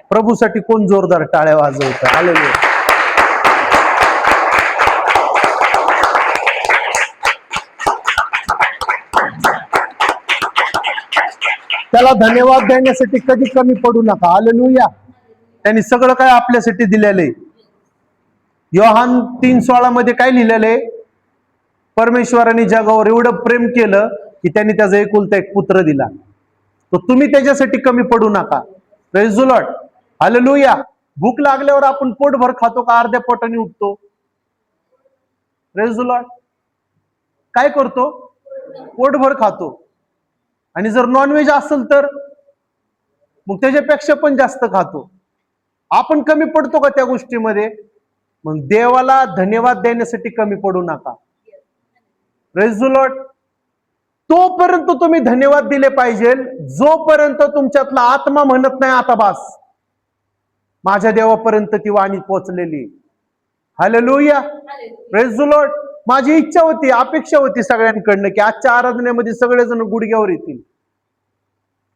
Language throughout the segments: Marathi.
प्रभूसाठी कोण जोरदार टाळ्या वाजवतं? हालेलुया. त्याला धन्यवाद देण्यासाठी कधी कमी पडू नका. हालेलुया. त्यांनी सगळं काय आपल्यासाठी दिलेलं आहे. योहान 3:16 मध्ये काय लिहिलेलं आहे? परमेश्वराने जगावर एवढं प्रेम केलं की त्यांनी त्याचा एकुलता एक पुत्र दिला. तर तुम्ही त्याच्यासाठी कमी पडू नका. Praise the Lord. हालेलुया. भूक लागल्यावर आपण पोटभर खातो का अर्ध्या पोटाने उठतो? Praise the Lord. काय करतो? पोटभर खातो. आणि जर नॉनव्हेज असेल तर मग त्याच्यापेक्षा पण जास्त खातो. आपण कमी पडतो का त्या गोष्टीमध्ये? मग देवाला धन्यवाद देण्यासाठी कमी पडू नका. Praise the Lord. तोपर्यंत तुम्ही धन्यवाद दिले पाहिजे जोपर्यंत तुमच्यातला आत्मा म्हणत नाही आता बास, माझ्या देवापर्यंत ती वाणी पोहोचलेली. हालेलुया. Praise the Lord. माझी इच्छा होती, अपेक्षा होती सगळ्यांकडनं की आजच्या आराधनेमध्ये सगळेजण गुडघ्यावर येतील.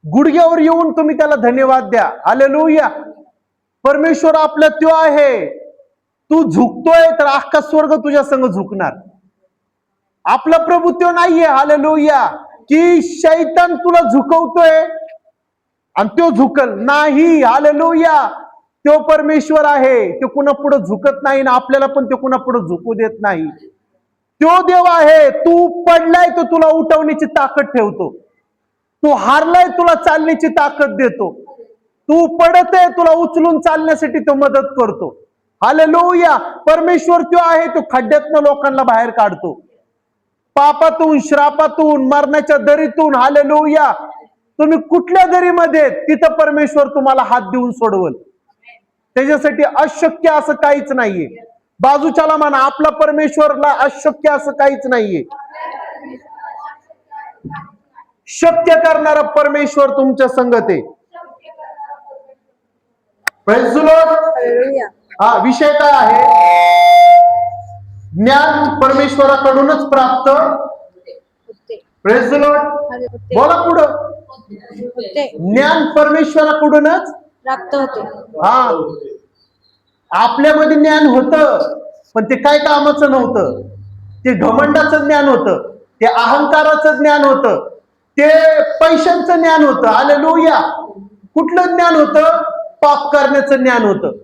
गुडघ्यावर येऊन तुम्ही त्याला धन्यवाद द्या. हालेलुया. परमेश्वर आपला त्यो आहे. तू झुकतोय तर अख्खा स्वर्ग तुझ्या संग झुकणार. आपला प्रभू त्यो नाहीये. हालेलुया. की शैतान तुला झुकवतोय आणि त्यो झुकल नाही. हालेलुया. तो परमेश्वर आहे. तो कुणा पुढे झुकत नाही ना आपल्याला पण तो कुणा पुढे झुकू देत नाही. तो देव आहे. तू पडलाय तो तुला उठवण्याची ताकद ठेवतो. तू हारलाय तुला चालण्याची ताकद देतो. तू पडत आहे तुला उचलून चालण्यासाठी तो मदत करतो. हालेलुया. परमेश्वर तो आहे. तो खड्ड्यातनं लोकांना बाहेर काढतो, पापातून, श्रापातून, मरणाच्या दरीतून. हालेलुया. तुम्ही कुठल्या दरीमध्ये तिथं परमेश्वर तुम्हाला हात देऊन सोडवल. त्याच्यासाठी अशक्य असं काहीच नाहीये. बाजूच्याला म्हणा आपला परमेश्वरला अशक्य असं काहीच नाहीये. शक्य करणारा परमेश्वर तुमच्या संगत आहे. Praise the Lord. हा विषय काय आहे? ज्ञान परमेश्वराकडूनच प्राप्त. Praise the Lord. बोला पुढं. ज्ञान परमेश्वराकडूनच प्राप्त होते. हा. आपल्यामध्ये ज्ञान होतं पण ते काय कामाचं नव्हतं. ते घमंडाचं ज्ञान होतं, ते अहंकाराचं ज्ञान होतं, ते पैशांचं ज्ञान होतं. हालेलुया. कुठलं ज्ञान होतं? पाप करण्याचं ज्ञान होतं.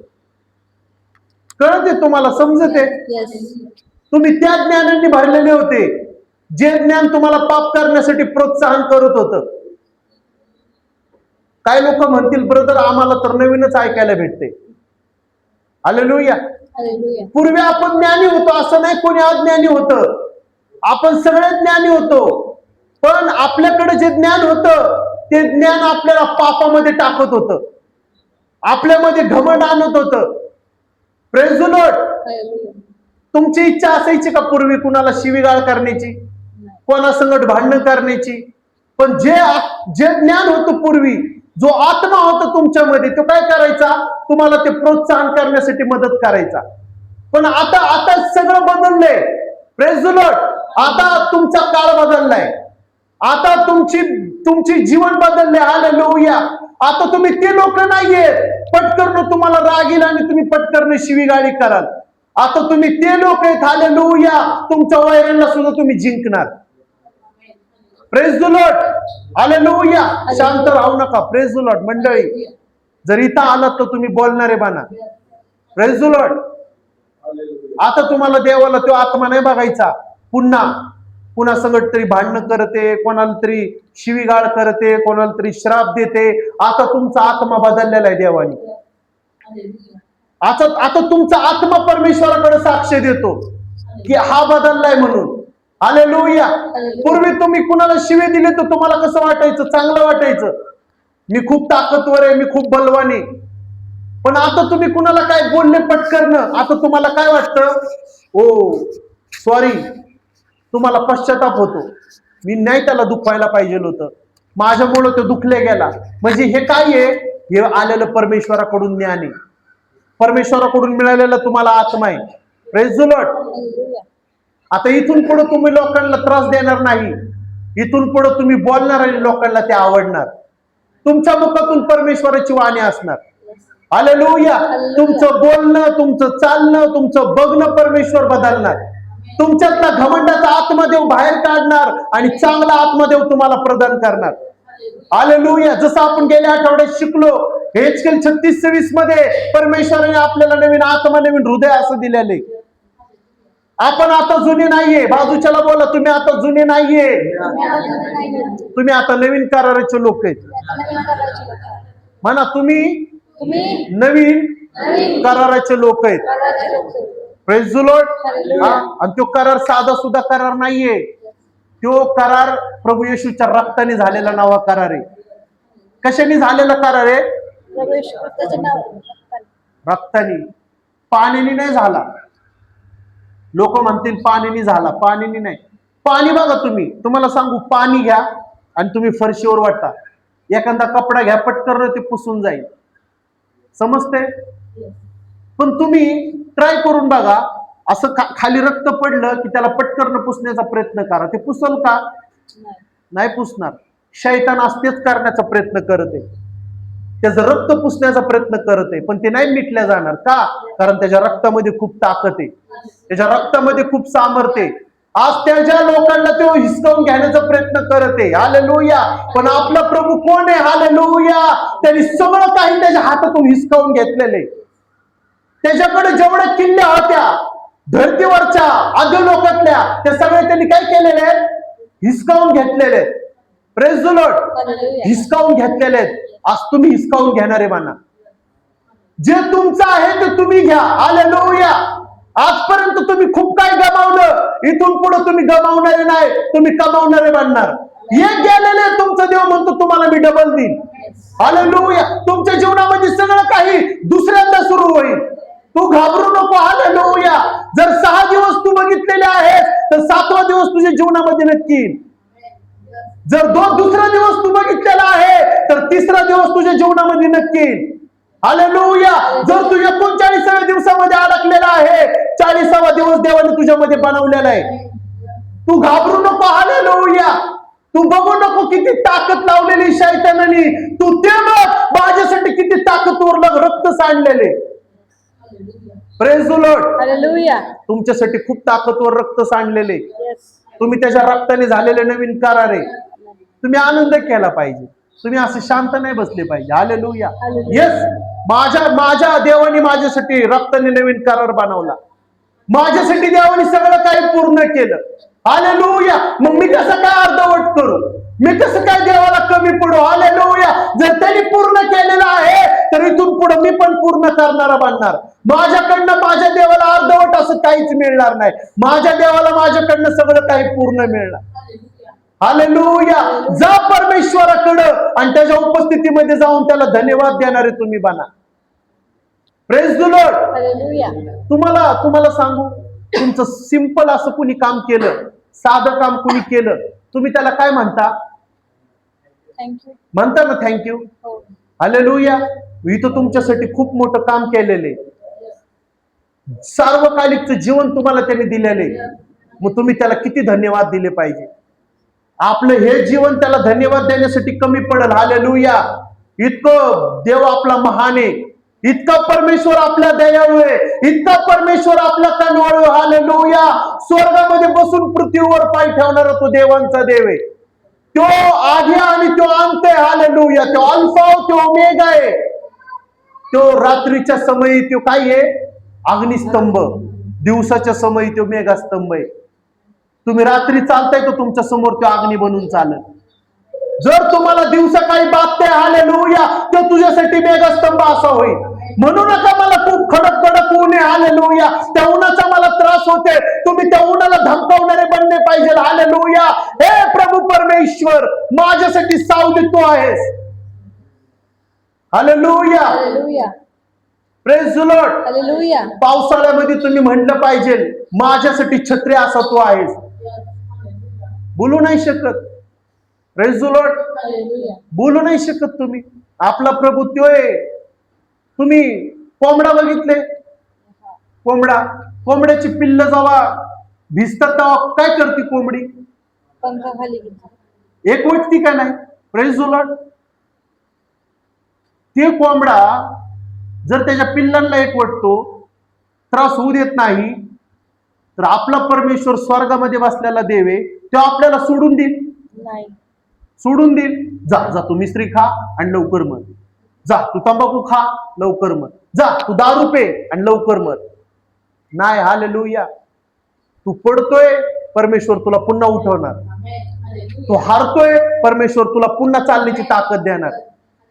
कळते तुम्हाला? समजते? तुम्ही त्या ज्ञानाने भरलेले होते जे ज्ञान तुम्हाला पाप करण्यासाठी प्रोत्साहन करत होतं. काही लोक म्हणतील ब्रदर आम्हाला तर नवीनच ऐकायला भेटते. हालेलुया. पूर्वी आपण ज्ञानी होतो असं नाही, कोणी अज्ञानी होतं. आपण सगळे ज्ञानी होतो. पण आपल्याकडे जे ज्ञान होतं ते ज्ञान आपल्याला पापामध्ये टाकत होतं, आपल्यामध्ये घमंड आणत होतं. Praise the Lord. तुमची इच्छा असायची का पूर्वी कुणाला शिवीगाळ करण्याची, कोणासंगत भांडण करण्याची? पण जे ज्ञान होतं पूर्वी, जो आत्मा होता तुमच्यामध्ये, तो काय करायचा? तुम्हाला ते प्रोत्साहन करण्यासाठी मदत करायचा. पण आता सगळं बदललंय. Praise the Lord. आता तुमचा काळ बदललाय. आता तुमची जीवन बदलले. हालेलुया. आता तुम्ही ते लोक नाहीये पटकन तुम्हाला राग येईल आणि तुम्ही पटकन शिवीगाळी कराल. आता तुम्ही ते लोक आहेत. हालेलुया. तुमच्या वैरांना सुद्धा तुम्ही जिंकणार. Praise the Lord. हालेलुया. शांत राहू नका. Praise the Lord. मंडळी जर इथं आलात तर तुम्ही बोलणारे बना. Praise the Lord. आता तुम्हाला देवाला तो आत्मा नाही बघायचा. पुन्हा संगत तरी भांडणं करते, कोणाला तरी शिवीगाळ करते, कोणाला तरी श्राप देते. आता तुमचा आत्मा बदललेला आहे देवाने. आता तुमचा आत्मा परमेश्वराकडे साक्ष देतो की हा बदललाय म्हणून. हालेलुया. पूर्वी तुम्ही कुणाला शिवे दिले तर तुम्हाला कसं वाटायचं? चांगलं वाटायचं. मी खूप ताकदवर आहे, मी खूप बलवान आहे. पण आता तुम्ही कुणाला काय बोलले पटकन, आता तुम्हाला काय वाटतं? ओ सॉरी. तुम्हाला पश्चाताप होतो. मी नाही त्याला दुखवायला पाहिजे होतं, माझ्यामुळे तो दुखले गेला. म्हणजे हे काय आहे? हे आलेलं परमेश्वराकडून ज्ञान आहे. परमेश्वराकडून मिळालेला तुम्हाला आत्मा आहे. Praise the Lord. आता इथून पुढे तुम्ही लोकांना त्रास देणार नाही. इथून पुढे तुम्ही बोलणार आणि लोकांना ते आवडणार. तुमच्या मुखातून परमेश्वराची वाणी असणार. हालेलुया. तुमचं बोलणं, तुमचं चालणं, तुमचं बघणं परमेश्वर बदलणार. तुमच्यातला घमंडाचा आत्मदेव बाहेर काढणार आणि चांगला आत्मदेव तुम्हाला प्रदान करणार. हालेलुया. जसं आपण गेल्या आठवड्यात शिकलो, एचकेल 36:26 मध्ये परमेश्वराने आपल्याला नवीन आत्मा, नवीन हृदय असं दिलेले. आपण आता जुने नाहीये. बाजूच्याला बोला, तुम्ही आता जुने नाहीये, तुम्ही आता नवीन कराराचे लोक आहेत. म्हणा, तुम्ही नवीन कराराचे लोक आहेत. Praise the Lord. आणि तो करार साधा सुद्धा करार नाहीये. तो करार प्रभू येशूच्या रक्ताने झालेला नवा करार आहे. कशाने झालेला करार आहे? रक्ताने. पाण्याने नाही झाला. लोक म्हणतील पाण्याने झाला. पाण्याने नाही. पाणी बघा, तुम्हाला सांगू, पाणी घ्या आणि तुम्ही फरशीवर वाटा. एखादा कपडा घ्या, पटकन ते पुसून जाईल. समजते? पण तुम्ही ट्राय करून बघा, असं खाली रक्त पडलं की त्याला पटकन पुसण्याचा प्रयत्न करा. ते पुसल का? नाही पुसणार. शैतान असतेच करण्याचा प्रयत्न करत आहे. त्याचं रक्त पुसण्याचा प्रयत्न करत आहे, पण ते नाही मिटल्या जाणार. का? कारण त्याच्या रक्तामध्ये खूप ताकद आहे, त्याच्या रक्तामध्ये खूप सामर्थ्य आहे. आज त्याच्या लोकांना तो हिसकावून घेण्याचा प्रयत्न करत आहे. हालेलुया. पण आपला प्रभू कोण आहे? हालेलुया. त्यांनी सगळं काही त्याच्या हातातून हिसकावून घेतलेले. त्याच्याकडे जेवढ्या किल्ल्या होत्या धरतीवरच्या, अधोलोकातल्या, त्या सगळ्या त्यांनी काय केलेले आहेत? हिसकावून घेतलेले आहेत. Praise the Lord. हिसकावून घेतलेले आहेत. आज तुम्ही हिसकावून घेणारे म्हणा. जे तुमचं आहे ते तुम्ही घ्या. हालेलुया. आजपर्यंत तुम्ही खूप काय गमावलं, इथून पुढे तुम्ही गमावणारे नाही, तुम्ही कमावणारे बनणार. एक गेलेले तुमचा देव म्हणतो तुम्हाला मी डबल देईन. हालेलुया. तुमच्या जीवनामध्ये सगळं काही दुसऱ्यांदा सुरू होईल. तू घाबरू नको. हालेलुया. जर 6 दिवस तू बघितलेले आहेस तर 7वा दिवस तुझ्या जीवनामध्ये नक्की येईल. जर दुसरा दिवस तू बघितलेला आहे तर 3रा दिवस तुझ्या जीवनामध्ये नक्की येईल. हालेलुया. जर तू 39व्या दिवसामध्ये अडकलेला आहे, 40वा दिवस देवाने तुझ्यामध्ये बनवलेला आहे. तू घाबरू नको. हालेलुया. तू बघू नको किती ताकद लावलेली शैतानाने. तू ते बघ, माझ्यासाठी किती ताकदवर रक्त सांडलेले. Praise the Lord. हालेलुया. तुमच्यासाठी खूप ताकदवर रक्त सांडलेले. तुम्ही त्याच्या रक्ताने झालेले नवीन करार आहे. तुम्ही आनंद केला पाहिजे. तुम्ही असे शांत नाही बसले पाहिजे. हालेलुया. येस, माझ्या देवाने माझ्यासाठी रक्ताने नवीन करार बनवला. माझ्यासाठी देवाने सगळं काही पूर्ण केलं. हालेलुया. मग मी कसं काय अर्धवट करू? मी कसं काय देवाला कमी पडू? हालेलुया. जर त्यांनी पूर्ण केलेलं आहे तर इथून पुढे मी पण पूर्ण करणारा बनणार. माझ्याकडनं माझ्या देवाला अर्धवट असं काहीच मिळणार नाही. माझ्या देवाला माझ्याकडनं सगळं काही पूर्ण मिळणार. हालेलुया. जा परमेश्वराकडं आणि त्याच्या उपस्थितीमध्ये जाऊन त्याला धन्यवाद देणारे तुम्ही बना. Praise the Lord. हालेलुया. तुम्हाला सांगू, तुमचं सिंपल असं कुणी काम केलं, साधं काम कुणी केलं, तुम्ही त्याला काय म्हणता? थँक्यू म्हणता ना. थँक्यू. हालेलुया. इथं तुमच्यासाठी खूप मोठं काम केलेले, सार्वकालिकचं जीवन तुम्हाला त्याने दिलेले. मग तुम्ही त्याला किती धन्यवाद दिले पाहिजे? आपलं हे जीवन त्याला धन्यवाद देण्यासाठी कमी पडेल. हालेलुया. इतकं देव आपला महान आहे, इतका परमेश्वर आपला दयाळू आहे, इतका परमेश्वर आपला कनवाळू. हालेलुया. स्वर्गामध्ये बसून पृथ्वीवर पाय ठेवणारा तो देवांचा देव आहे. तो आधी आणि तो अंत आहे. हालेलुया. तो अल्फा, तो ओमेगा आहे. तो रात्रीच्या समयी तो काय आहे? अग्निस्तंभ. दिवसाच्या समयी तो मेघास्तंभ आहे. तुम्ही रात्री चालताय तर तुमच्या समोर तो अग्नी बनून चालत. जर तुम्हाला दिवसा काही बातते, हालेलुया, तो तुझ्यासाठी मेघस्तंभ असा होईल. म्हणू नका मला खूप कडक कडक ऊन आहे. हालेलुया. त्या उन्हाचा मला त्रास होते. तुम्ही त्या उन्हाला धमकावणारे बनले पाहिजे. हालेलुया. हे प्रभू परमेश्वर, माझ्यासाठी सावली तू आहेस. Hallelujah. Hallelujah. Praise the Lord. Hallelujah. पावसाळ्यामध्ये तुम्ही म्हटलं पाहिजे, माझ्यासाठी छत्री असा तू आहेस. बोलू नाही शकत. Praise the Lord. बोलू नाही शकत तुम्ही. आपला प्रभू तो आहे. तुम्ही कोंबडा बघितले? कोंबड्याची पिल्ल जेव्हा भिजतात तेव्हा काय करते कोंबडी? पंखा खाली एक वाटती का नाही? Praise the Lord. ते कोंबडा जर त्याच्या पिल्लांना एकवटतो, त्रास होऊ देत नाही, तर आपला परमेश्वर स्वर्गामध्ये बसलेला देव आहे, तो आपल्याला सोडून देईल? नाही. सोडून देईल? जा जा तू मिश्री खा आणि लवकर मर, जा तू तंबाखू खा लवकर मर, जा तू दारू पे आणि लवकर मर. नाही. हालेलुया. तू पडतोय, परमेश्वर तुला पुन्हा उठवणार. तू हारतोय, परमेश्वर तुला पुन्हा चालण्याची ताकद देणार.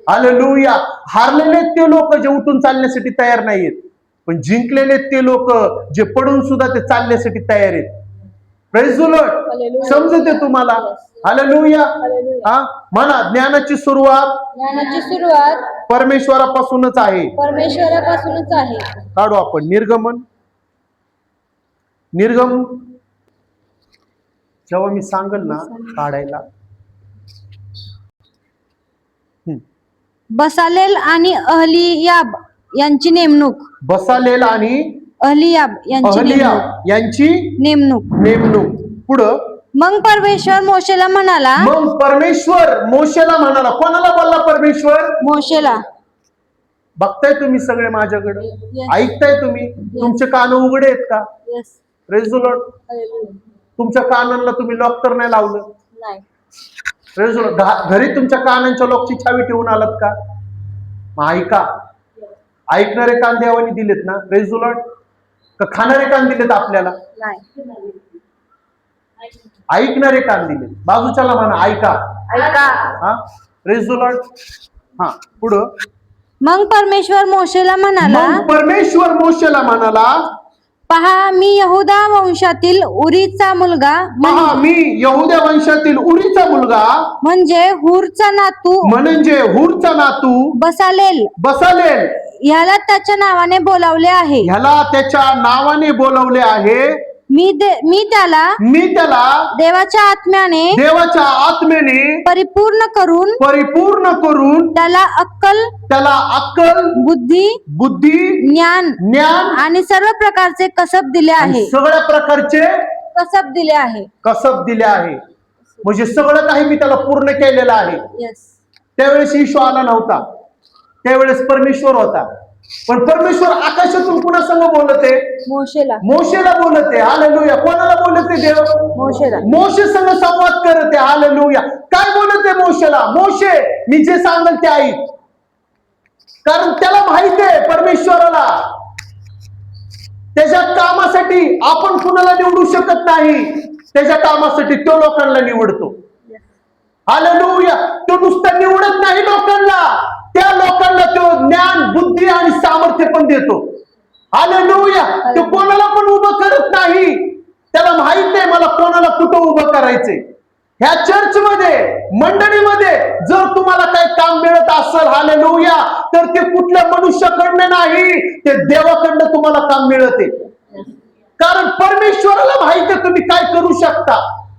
हालेलुया. हारलेले ते लोक जे उठून चालण्यासाठी तयार नाहीयेत, पण जिंकलेले ते लोक जे पडून सुद्धा ते चालण्यासाठी तयार आहेत. Praise the Lord. समजते तुम्हाला? हालेलुया. हा, म्हणा, ज्ञानाची सुरुवात परमेश्वरापासूनच आहे. परमेश्वरापासूनच आहे. काढू आपण निर्गमन. जेव्हा मी सांगल ना काढायला. बसालेल आणि अहलियाब यांची नेमणूक. बसालेल आणि अहलियाब यांची नेमणूक. पुढं. मग परमेश्वर मोशेला म्हणाला. कोणाला बोलला? परमेश्वर मोशेला. बघताय तुम्ही सगळे माझ्याकडे, ऐकताय तुम्ही? तुमचे कान उघडे आहेत का? Praise the Lord. तुमच्या कानांना तुम्ही लॉक तर नाही लावलं? नाही. Praise the Lord. घरी तुमच्या कानांच्या लॉकची चावी ठेवून आलात का? मग ऐका. ऐकणारे कान देवाने दिलेत ना? Praise the Lord. का खाणारे कान दिलेत आपल्याला? नाही. ऐकणारे कान दिले. बाजूच्याला म्हणा ऐका. हा, प्रेज द लॉर्ड. हा, पुढं. मग परमेश्वर मोशेला म्हणाला. पहा, मी यहूदा वंशातील उरीचा मुलगा म्हणजे हूरचा नातू बसालेल ह्याला त्याच्या नावाने बोलावले आहे. मी त्याला देवाच्या आत्म्याने परिपूर्ण करून त्याला अक्कल बुद्धी ज्ञान आणि सर्व प्रकारचे कसब दिले आहे. कसब दिले आहे. म्हणजे सगळं काही मी त्याला पूर्ण केलेलं आहे. त्यावेळेस येशू आला नव्हता, त्यावेळेस परमेश्वर होता. पण परमेश्वर आकाशातून कुणा संग बोलते? मोशेला बोलते. हालेलुया. कोणाला बोलते? देव मोशे संग संवाद करते. हालेलुया. काय बोलते मोशेला? मोशे, मी जे सांगेल ते ऐक. कारण त्याला माहिती आहे परमेश्वराला त्याच्या कामासाठी आपण कुणाला निवडू शकत नाही. त्याच्या कामासाठी तो लोकांना निवडतो. हालेलुया. तो नुसता निवडत नाही लोकांना, त्या लोकांना तो ज्ञान, बुद्धी आणि सामर्थ्य पण देतो. हालेलुया. तो कोणाला पण उभं करत नाही. त्याला माहित आहे मला कोणाला कुठं उभं करायचंय. ह्या चर्चमध्ये, मंडळीमध्ये जर तुम्हाला काही काम मिळत असेल, हालेलुया, तर ते कुठल्या मनुष्याकडनं नाही, ते देवाकडनं तुम्हाला काम मिळते. कारण परमेश्वराला माहिती आहे तुम्ही काय करू शकता.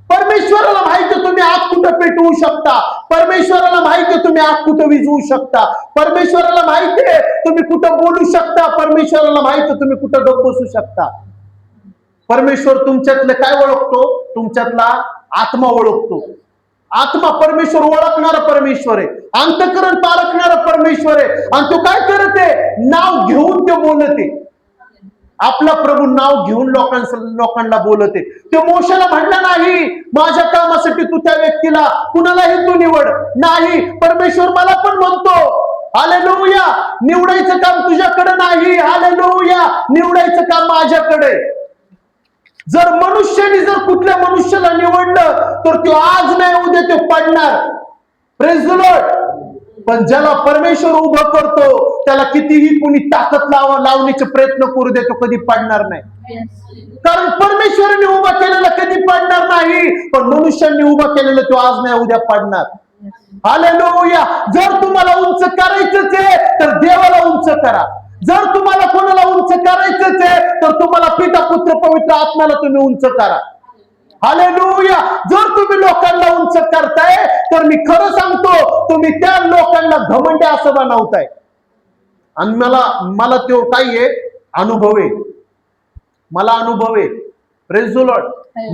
परमेश्वराला माहिती तुम्ही आग कुठं पेटवू शकता. परमेश्वराला माहिती तुम्ही आग कुठं विझवू शकता. परमेश्वराला माहिती आहे तुम्ही कुठं बोलू शकता. परमेश्वराला माहिती तुम्ही कुठं गप्प बसू शकता. परमेश्वर तुमच्यातलं काय ओळखतो? तुमच्यातला आत्मा ओळखतो. आत्मा परमेश्वर ओळखणारा परमेश्वर आहे. अंतःकरण पारखणारा परमेश्वर आहे. आणि तो काय करत आहे? नाव घेऊन ते बोलते. आपला प्रभू नाव घेऊन लोकांना बोलते. तो मोशेला म्हणला नाही माझ्या कामासाठी तू त्या व्यक्तीला कुणालाही तू निवड. नाही, परमेश्वर मला पण म्हणतो, हालेलुया, निवडायचं काम तुझ्याकडे नाही. हालेलुया. निवडायचं काम माझ्याकडे. जर मनुष्याने जर कुठल्या मनुष्याला निवडलं तर तो आज नाही उद्या तो पडणार. Praise the Lord. पण ज्याला परमेश्वर उभं करतो त्याला कितीही कुणी ताकद लावण्याचे प्रयत्न करू दे, तो कधी पडणार नाही. कारण परमेश्वराने उभा केलेला कधी पडणार नाही, पण मनुष्यांनी उभा केलेलं तो आज नाही उद्या पडणार. हालेलुया. जर तुम्हाला उंच करायचंच आहे तर देवाला उंच करा. जर तुम्हाला कोणाला उंच करायचंच आहे तर तुम्हाला पिता, पुत्र, पवित्र आत्म्याला तुम्ही उंच करा. हालेलुया. जर तुम्ही लोकांना उंच करताय तर मी खरं सांगतो तुम्ही त्या लोकांना घमंडी असं बनवताय. आणि मला तो काय आहे? अनुभव आहे. मला अनुभव आहे. Praise the Lord.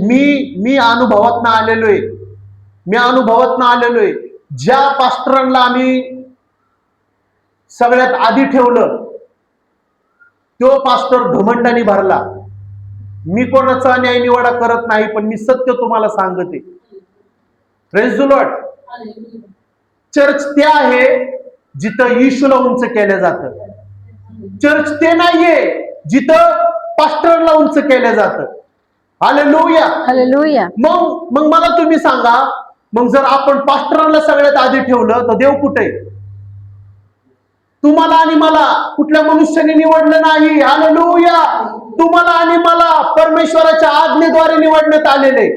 मी अनुभवातनं आलेलो आहे. ज्या पास्टरांना आम्ही सगळ्यात आधी ठेवलं, तो पास्टर घमंडाने भरला. मी कोणाचा न्याय निवाडा करत नाही, पण मी सत्य तुम्हाला सांगते. Praise the Lord. चर्च ते आहे जिथं येशूला उंच केलं जातं. चर्च ते नाहीये जिथं पास्टरला उंच केलं जातं. हालेलुया. हालेलुया. मग मला तुम्ही सांगा, मग जर आपण पास्टरांना सगळ्यात आधी ठेवलं तर देव कुठे? तुम्हाला आणि मला कुठल्या मनुष्याने निवडलं नाही. हालेलुया. तुम्हाला आणि मला परमेश्वराच्या आज्ञेद्वारे निवडण्यात आलेले.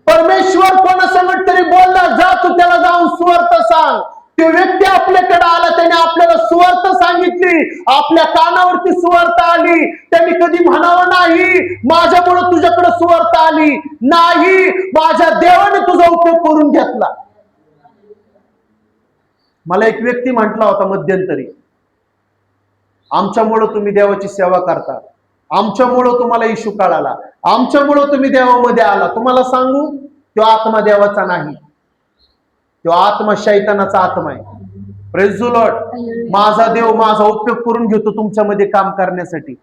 परमेश्वर कोणासंगत तरी बोलला, जा तू त्याला जाऊन सुवार्थ सांग. तो व्यक्ती आपल्याकडे आला, त्याने आपल्याला सुवार्थ सांगितली, आपल्या कानावरती सुवार्थ आली. त्यांनी कधी म्हणावं नाही माझ्यामुळे तुझ्याकडे सुवार्थ आली नाही, माझ्या देवाने तुझा उपयोग करून घेतला. मला एक व्यक्ती म्हटला होता मध्यंतरी, आमच्यामुळं तुम्ही देवाची सेवा करता, आमच्यामुळं तुम्हाला येशू कळाला, आमच्यामुळं तुम्ही देवामध्ये आला. तुम्हाला सांगू, तो आत्मा देवाचा नाही, तो आत्मा शैतानाचा आत्मा आहे. Praise the Lord. माझा देव माझा उपयोग करून घेतो तुमच्यामध्ये काम करण्यासाठी.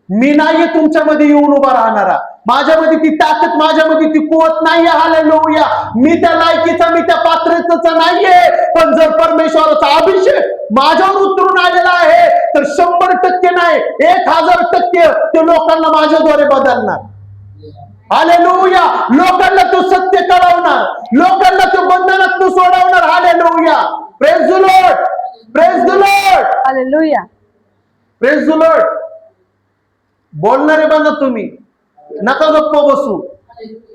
मी नाहीये तुमच्यामध्ये येऊन उभा राहणारा. माझ्यामध्ये ती ताकद, माझ्यामध्ये ती कुवत नाहीये. हालेलुया. मी त्या लायकीचा, मी त्या पात्रतेचा नाहीये. पण जर परमेश्वराचा अभिषेक माझ्यावर उतरून आलेला आहे तर 100% नाही, 1000% ते लोकांना माझ्याद्वारे बदलणार. हालेलुया. लोकांना तो सत्य कळवणार, लोकांना तो बंधनात सोडवणार. Hallelujah. Praise the Lord. Praise the Lord. Hallelujah. Praise the Lord. बोलणारे बना तुम्ही, नका गप्प बसू.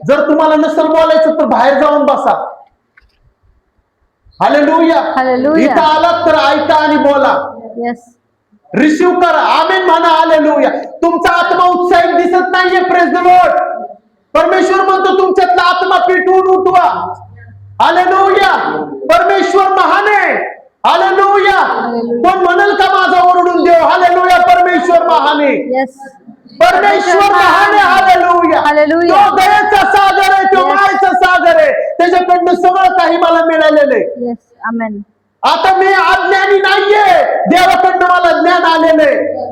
जर तुम्हाला नसेल बोलायचं तर बाहेर जाऊन बसा. हालेलुया. हालेलुया. इथं आलात तर ऐका आणि बोला. येस. रिसीव करा. आमेन म्हणा. हालेलुया. तुमचा आत्मा उत्साहित दिसत नाहीये. Praise the Lord. परमेश्वर म्हणतो तुमच्यातला आत्मा पेटवून उठवा. हालेलुया. परमेश्वर महान आहे. हालेलुया. कोण म्हणेल का माझा ओरडून देव? हालेलुया. परमेश्वर महान आहे. येस. परमेश्वर महान आहे. हालेलुया. हालेलुया. तो दयेचा सागर आहे, तो मायेचा सागर आहे. त्याच्याकडनं सगळं काही मला मिळालेलं आहे. येस. आमेन. आता मी अज्ञानी नाहीये, देवाकडनं मला ज्ञान आलेलं आहे.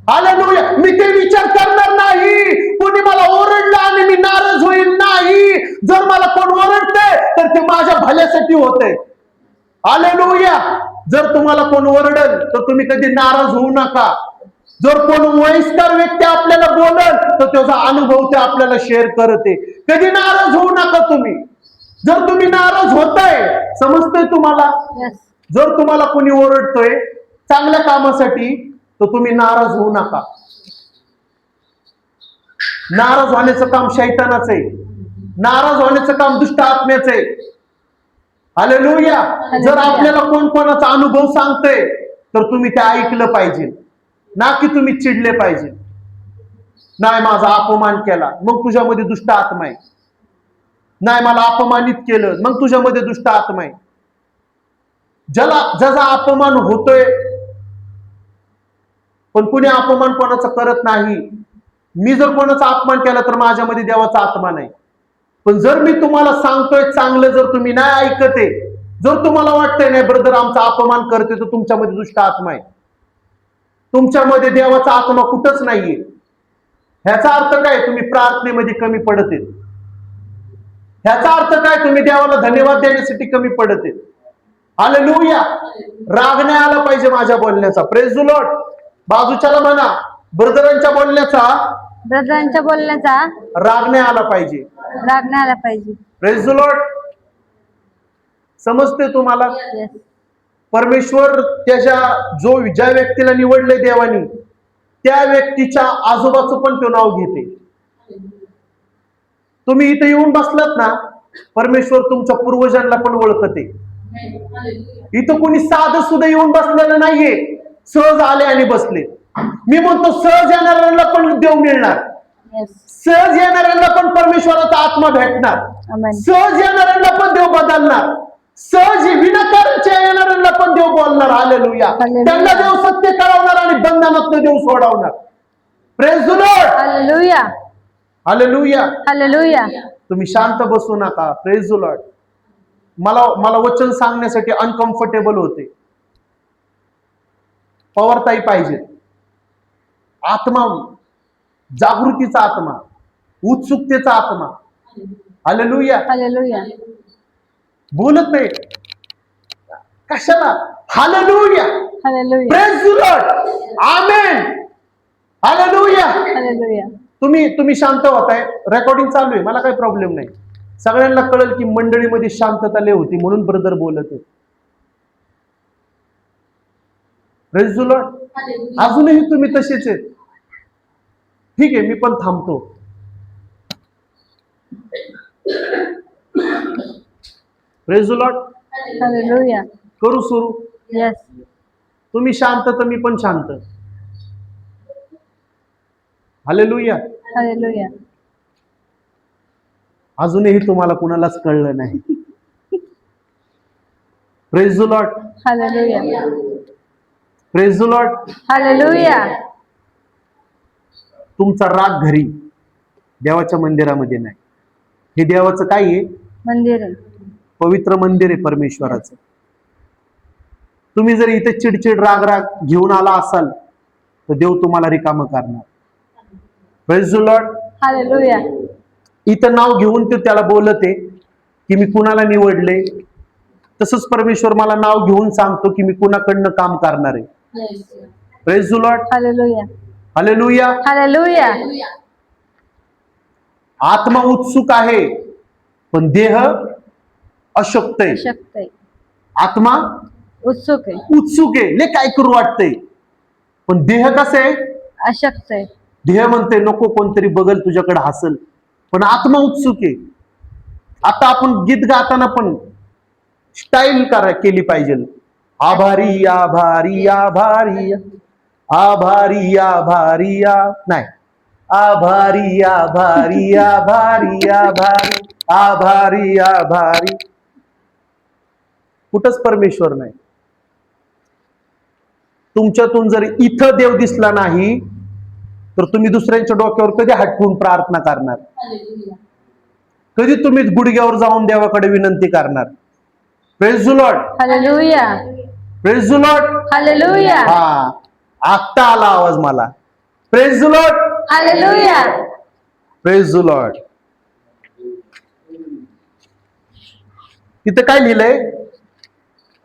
हालेलुया. मी ते विचार करणार नाही कोणी मला ओरडलं आणि मी नाराज होईल नाही. जर मला कोण ओरडते तर ते माझ्या भल्यासाठी होते. हालेलुया. जर तुम्हाला कोण ओरडल तर तुम्ही कधी नाराज होऊ नका. जर कोण वयस्कर व्यक्ती आपल्याला बोलल तर त्याचा अनुभव ते आपल्याला शेअर करते. कधी नाराज होऊ नका तुम्ही. जर तुम्ही नाराज होताय, समजतंय तुम्हाला, येस. जर तुम्हाला कोणी ओरडतोय चांगल्या कामासाठी तर तुम्ही नाराज होऊ नका. नाराज होण्याचं काम शैतानाचं आहे. नाराज होण्याचं काम दुष्ट आत्म्याचं आहे. हालेलुया. जर आपल्याला कोण कोणाचा अनुभव सांगतोय तर तुम्ही ते ऐकलं पाहिजे, ना की तुम्ही चिडले पाहिजे. नाही माझा अपमान केला, मग तुझ्यामध्ये दुष्ट आत्मा आहे. नाही मला अपमानित केलं, मग तुझ्यामध्ये दुष्ट आत्मा आहे. ज्याचा अपमान होतोय, पण कुणी अपमान कोणाचा करत नाही. मी जर कोणाचा अपमान केला तर माझ्यामध्ये देवाचा आत्मा नाही. पण जर मी तुम्हाला सांगतोय चांगलं, जर तुम्ही नाही ऐकते, जर तुम्हाला वाटतंय नाही ब्रदर आमचा अपमान करते, तर तुमच्यामध्ये दुष्ट आत्मा आहे. तुमच्यामध्ये देवाचा आत्मा कुठंच नाहीये. ह्याचा अर्थ काय? तुम्ही प्रार्थनेमध्ये कमी पडते. ह्याचा अर्थ काय? तुम्ही देवाला धन्यवाद देण्यासाठी कमी पडते. हालेलुया. राग नाही आला पाहिजे माझ्या बोलण्याचा. Praise the Lord. बाजूच्याला म्हणा, ब्रदरांच्या बोलण्याचा राग नाही आला पाहिजे. राग नाही आला पाहिजे. Praise the Lord. समजते तुम्हाला? येस. परमेश्वर ज्या व्यक्तीला निवडले देवानी, त्या व्यक्तीच्या आजोबाचं पण तो नाव घेते. तुम्ही इथे येऊन बसलात ना, परमेश्वर तुमच्या पूर्वजांना पण ओळखते. इथं कोणी साधं सुद्धा येऊन बसलेलं नाहीये, सहज आले आणि बसले. मी म्हणतो सहज येणाऱ्यांना पण देव मिळणार, सहज येणाऱ्यांना पण परमेश्वराचा आत्मा भेटणार, सहज येणाऱ्यांना पण देव बदलणार, सहज विनाकारणच्या येणाऱ्यांना पण देव बोलणार. हालेलुया. त्यांना देव सत्य कळवणार आणि बंधनातनं देव सोडवणार. Praise the Lord. Hallelujah. Hallelujah. Hallelujah. तुम्ही शांत बसू नका. Praise the Lord. मला वचन सांगण्यासाठी अनकम्फर्टेबल होते. पवारताई पाहिजे. आत्मा, जागृतीचा आत्मा, उत्सुकतेचा आत्मा. हालेलुया. हालेलुया. बोलत नाही कशाला. Hallelujah. Hallelujah. Praise the Lord. Amen. Hallelujah. Hallelujah. तुम्ही शांत होताय. रेकॉर्डिंग चालू आहे, मला काही प्रॉब्लेम नाही. सगळ्यांना कळेल की मंडळीमध्ये शांतता लय होती म्हणून ब्रदर बोलत आहे. Praise the Lord. अजूनही तुम्ही तसेच आहेत. ठीक आहे, मी पण थांबतो. Praise the Lord. हालेलुया. करू सुरू. येस. तुम्ही शांत तर मी पण शांत. हालेलुया. हालेलुया. अजूनही तुम्हाला कुणालाच कळलं नाही. Praise the Lord. Hallelujah. Praise the Lord. Hallelujah. तुमचा राग घरी, देवाच्या मंदिरामध्ये नाही. हे देवाचं काय आहे? मंदिर आहे. पवित्र मंदिर आहे परमेश्वराचं. तुम्ही जर इथे चिडचिड राग राग घेऊन आला असाल तर देव तुम्हाला रिकामं करणार. Praise the Lord. हालेलुया. इथं नाव घेऊन ते त्याला बोलत आहे की मी कुणाला निवडले. तसंच परमेश्वर मला नाव घेऊन सांगतो की मी कुणाकडनं काम करणार आहे. Praise the Lord. Hallelujah. Hallelujah. Hallelujah. आत्मा उत्सुक आहे पण देह अशक्त आहे. शक्त आहे. आत्मा उत्सुक आहे. उत्सुक आहे, ले काय करू वाटतंय. पण देह कसं आहे? अशक्त आहे. देह म्हणते नको, कोणतरी बघल तुझ्याकडे हसल. पण आत्मा उत्सुक आहे. आता आपण गीत गाताना पण स्टाईल केली पाहिजे. आभारी आभारी आभारी आभारी आभारी नाही, आभारी आभारी आभारी आभारी आभारी आभारी. कुठंच परमेश्वर नाही. तुमच्यातून जर इथं देव दिसला नाही तर तुम्ही दुसऱ्यांच्या डोक्यावर कधी हात ठेवून प्रार्थना करणार? कधी तुम्ही गुडघ्यावर जाऊन देवाकडे विनंती करणार? Praise the Lord. Hallelujah. Praise the Lord. Hallelujah. हा, आत्ता आला आवाज मला. Praise the Lord. Hallelujah. Praise the Lord. तिथं काय लिहिलंय?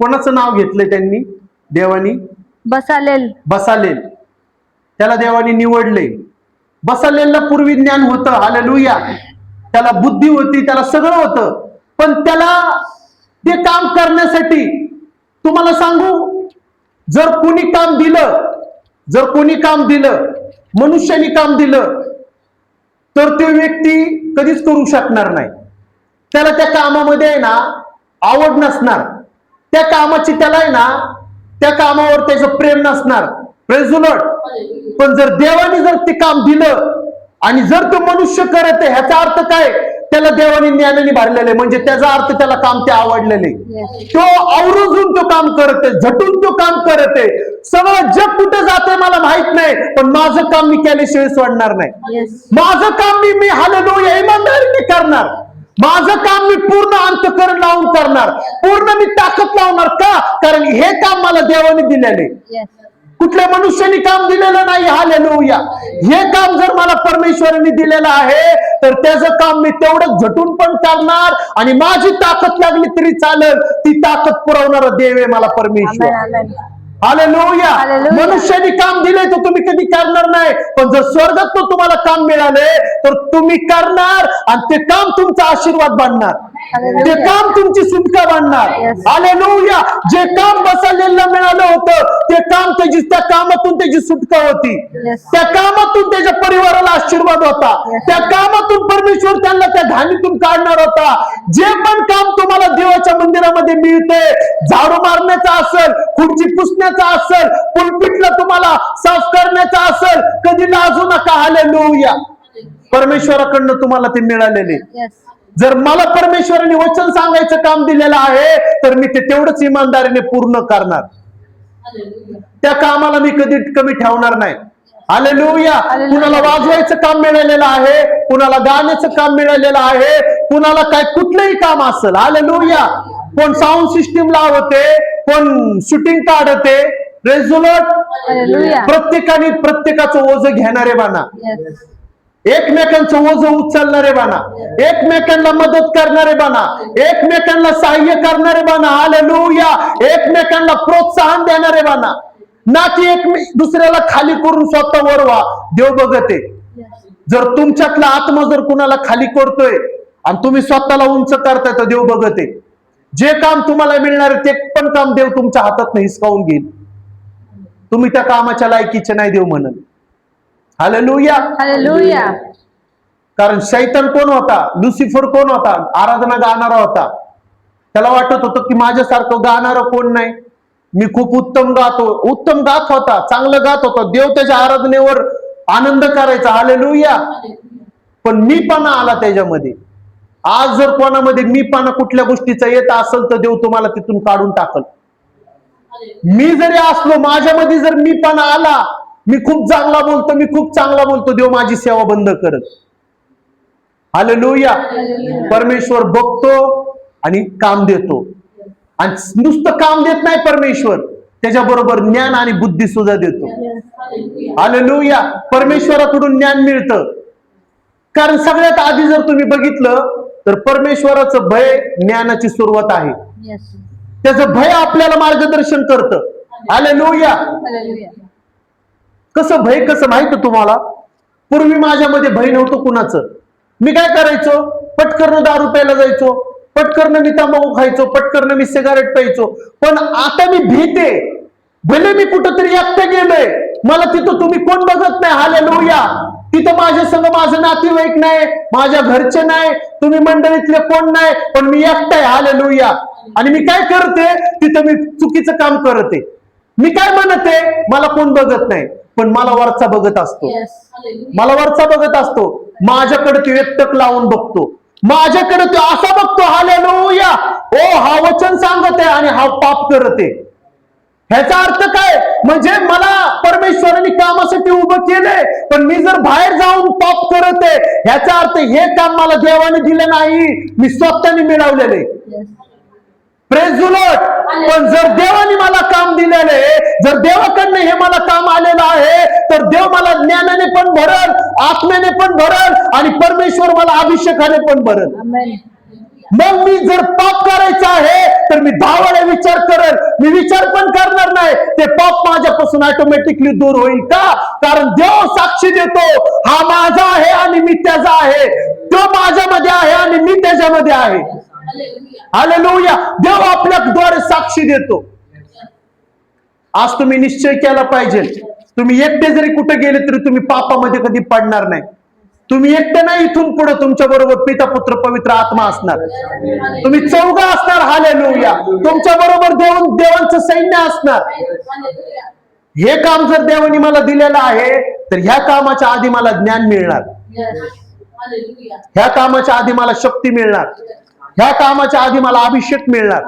कोणाचं नाव घेतलंय त्यांनी? देवानी बसालेल. बसालेल. त्याला देवानी निवडले. बसालेलला पूर्वी ज्ञान होतं. हालेलुया. त्याला बुद्धी होती, त्याला सगळं होतं. पण त्याला ते काम करण्यासाठी तुम्हाला सांगू, जर कोणी काम दिलं, मनुष्याने काम दिलं तर तो व्यक्ती कधीच करू शकणार नाही. त्याला त्या कामामध्ये आहे ना आवड नसणार. त्या कामाची त्याला आहे ना त्या कामावर त्याचं प्रेम नसणार. Praise the Lord. पण जर देवाने जर ते काम दिलं आणि जर तो मनुष्य करत आहे, ह्याचा अर्थ काय? त्याला देवाने ज्ञानाने भरलेले, म्हणजे त्याचा अर्थ त्याला काम ते आवडलेले. तो आवर्जून तो काम करते, झटून तो काम करते. सगळं जग कुठे जाते मला माहित नाही, पण माझं काम मी केल्याशिवाय सोडणार नाही. माझं काम मी हालेलुया इमानदारीने करणार. माझं काम मी पूर्ण अंतःकरण लावून करणार, पूर्ण मी ताकद लावणार. का? कारण हे काम मला देवाने दिलेले, कुठल्या मनुष्याने काम दिलेलं नाही. हालेलुया. हे काम जर मला परमेश्वराने दिलेलं आहे तर त्याचं काम मी तेवढं झटून पण करणार आणि माझी ताकद लागली तरी चालेल, ती ताकद पुरवणारा देव आहे मला परमेश्वर. हालेलुया. मनुष्याने काम दिले तर तुम्ही कधी करणार नाही, पण जर स्वर्गात तुम्हाला काम मिळाले तर तुम्ही करणार आणि ते काम तुमचा आशीर्वाद बनणार. ते काम तुमची सुटका बनणार. हालेलुया. जे काम बसालेला मिळालं होतं ते काम त्या कामातून त्याची सुटका होती. त्या कामातून त्याच्या परिवाराला आशीर्वाद होता. त्या कामातून परमेश्वर त्यांना त्या घाणीतून काढणार होता. जे पण काम तुम्हाला देवाच्या मंदिरामध्ये मिळते, झाडू मारण्याचा असेल, खुर्ची पुसण्याचा असेल, पुलपिटला तुम्हाला साफ करण्याचा असेल, कधी लाजू नका. हालेलुया. परमेश्वराकडनं तुम्हाला ते मिळालेले. जर मला परमेश्वराने वचन सांगायचं काम दिलेलं आहे तर मी ते तेवढंच इमानदारीने पूर्ण करणार. त्या कामाला मी कधी कमी ठेवणार नाही. हालेलुया. कुणाला वाजवायचं काम मिळालेलं आहे, कुणाला गाण्याचं काम मिळालेलं आहे, कुणाला काय कुठलंही काम असेल. हालेलुया. कोण साऊंड सिस्टीम लावते, कोण शूटिंग काढते. Praise the Lord. हालेलुया. प्रत्येकाने प्रत्येकाचं ओझं घेणारे बाना, Yes. एकमेकांचं ओझं उचलणारे बाना, एकमेकांना मदत करणारे बाना, एकमेकांना सहाय्य करणारे बाना. हालेलुया. एकमेकांना प्रोत्साहन देणारे बाना, ना की एक दुसऱ्याला खाली करून स्वतः वर व्हा. देव बघते. जर तुमच्यातला आत्मा जर कुणाला खाली करतोय आणि तुम्ही स्वतःला उंच करताय तर देव बघते. जे काम तुम्हाला मिळणार ते पण काम देव तुमच्या हातात हिसकावून घेईल. तुम्ही त्या कामाच्या लायकीचे नाही देव म्हणून. हालेलुया. हालेलुया. कारण शैतान कोण होता? लुसिफर कोण होता? आराधना गाणारा होता. त्याला वाटत होतं की माझ्यासारखं गाणारं कोण नाही, मी खूप उत्तम गातो. उत्तम गात होता, चांगलं गात होता, देव त्याच्या आराधनेवर आनंद करायचा. हालेलुया. पण मीपणा आला त्याच्यामध्ये. आज जर कोणामध्ये मीपणा कुठल्या गोष्टीचा येत असेल तर देव तुम्हाला तिथून काढून टाकल. मी जरी असलो, माझ्यामध्ये जर मीपणा आला, मी खूप चांगला बोलतो, मी खूप चांगला बोलतो, देव माझी सेवा बंद करत. हालेलुया. परमेश्वर बघतो आणि काम देतो. आणि नुसतं काम देत नाही परमेश्वर, त्याच्याबरोबर ज्ञान आणि बुद्धी सुद्धा देतो. हालेलुया. परमेश्वराकडून ज्ञान मिळतं. कारण सगळ्यात आधी जर तुम्ही बघितलं तर परमेश्वराचं भय ज्ञानाची सुरुवात आहे. Yes. त्याचं भय आपल्याला मार्गदर्शन करतं. हालेलुया. हालेलुया. कसं भय, कसं माहिती तुम्हाला? पूर्वी माझ्यामध्ये भय नव्हतं कुणाचं. मी काय करायचो? पटकन दारू प्यायला जायचो, पटकन मी तंबाखू खायचो, पटकन मी सिगारेट प्यायचो. पण आता मी भीते. भले मी कुठंतरी एकटं गेलोय, मला तिथं तुम्ही कोण बघत नाही. हालेलुया. तिथं माझ्या संग माझं नातेवाईक नाही, माझ्या घरचे नाही, तुम्ही मंडळीतले कोण नाही, पण मी एकटा आहे. हालेलुया. आणि मी काय करते? तिथं मी चुकीचं काम करते. मी काय म्हणते? मला कोण बघत नाही, पण मला वरचा बघत असतो. Yes. मला वरचा बघत असतो. माझ्याकडे तो एकटक लावून बघतो, माझ्याकडे तो असा बघतो. हालेलुया. ओ, हा वचन सांगत आहे आणि हा पाप करत आहे. ह्याचा अर्थ काय? म्हणजे मला परमेश्वराने कामासाठी उभं केलंय, पण मी जर बाहेर जाऊन पाप करत आहे, ह्याचा अर्थ हे काम मला देवाने दिलं नाही, मी स्वतःने मिळवलेले. Yes. Praise the Lord. पण जर देवाने मला काम दिलेलं आहे, जर देवाकडनं हे मला काम आलेलं आहे, तर देव मला ज्ञानाने पण भरल, आत्म्याने पण भरल आणि परमेश्वर मला अभिषेकाने पण भरल. Amen. मग मी जर पाप करायचं आहे तर मी 10 वेळा विचार करेल. मी विचार पण करणार नाही, ते पाप माझ्यापासून ऑटोमॅटिकली दूर होईल. का? कारण देव साक्षी देतो, हा माझा आहे आणि मी त्याचा आहे. तो माझ्यामध्ये आहे आणि मी त्याच्यामध्ये आहे. हालेलुया. देव आपल्याद्वारे साक्षी देतो. आज तुम्ही निश्चय केला पाहिजे, तुम्ही एकटे जरी कुठे गेले तरी तुम्ही पापामध्ये कधी पडणार नाही. तुम्ही एकटे नाही, इथून पुढे तुमच्या बरोबर पिता, पुत्र, पवित्र आत्मा असणार. तुम्ही चौघ असणार. हालेलुया. तुमच्या बरोबर देवांचं सैन्य असणार. हे काम जर देवाने मला दिलेलं आहे तर ह्या कामाच्या आधी मला ज्ञान मिळणार, ह्या कामाच्या आधी मला शक्ती मिळणार, ह्या कामाच्या आधी मला अभिषेक मिळणार.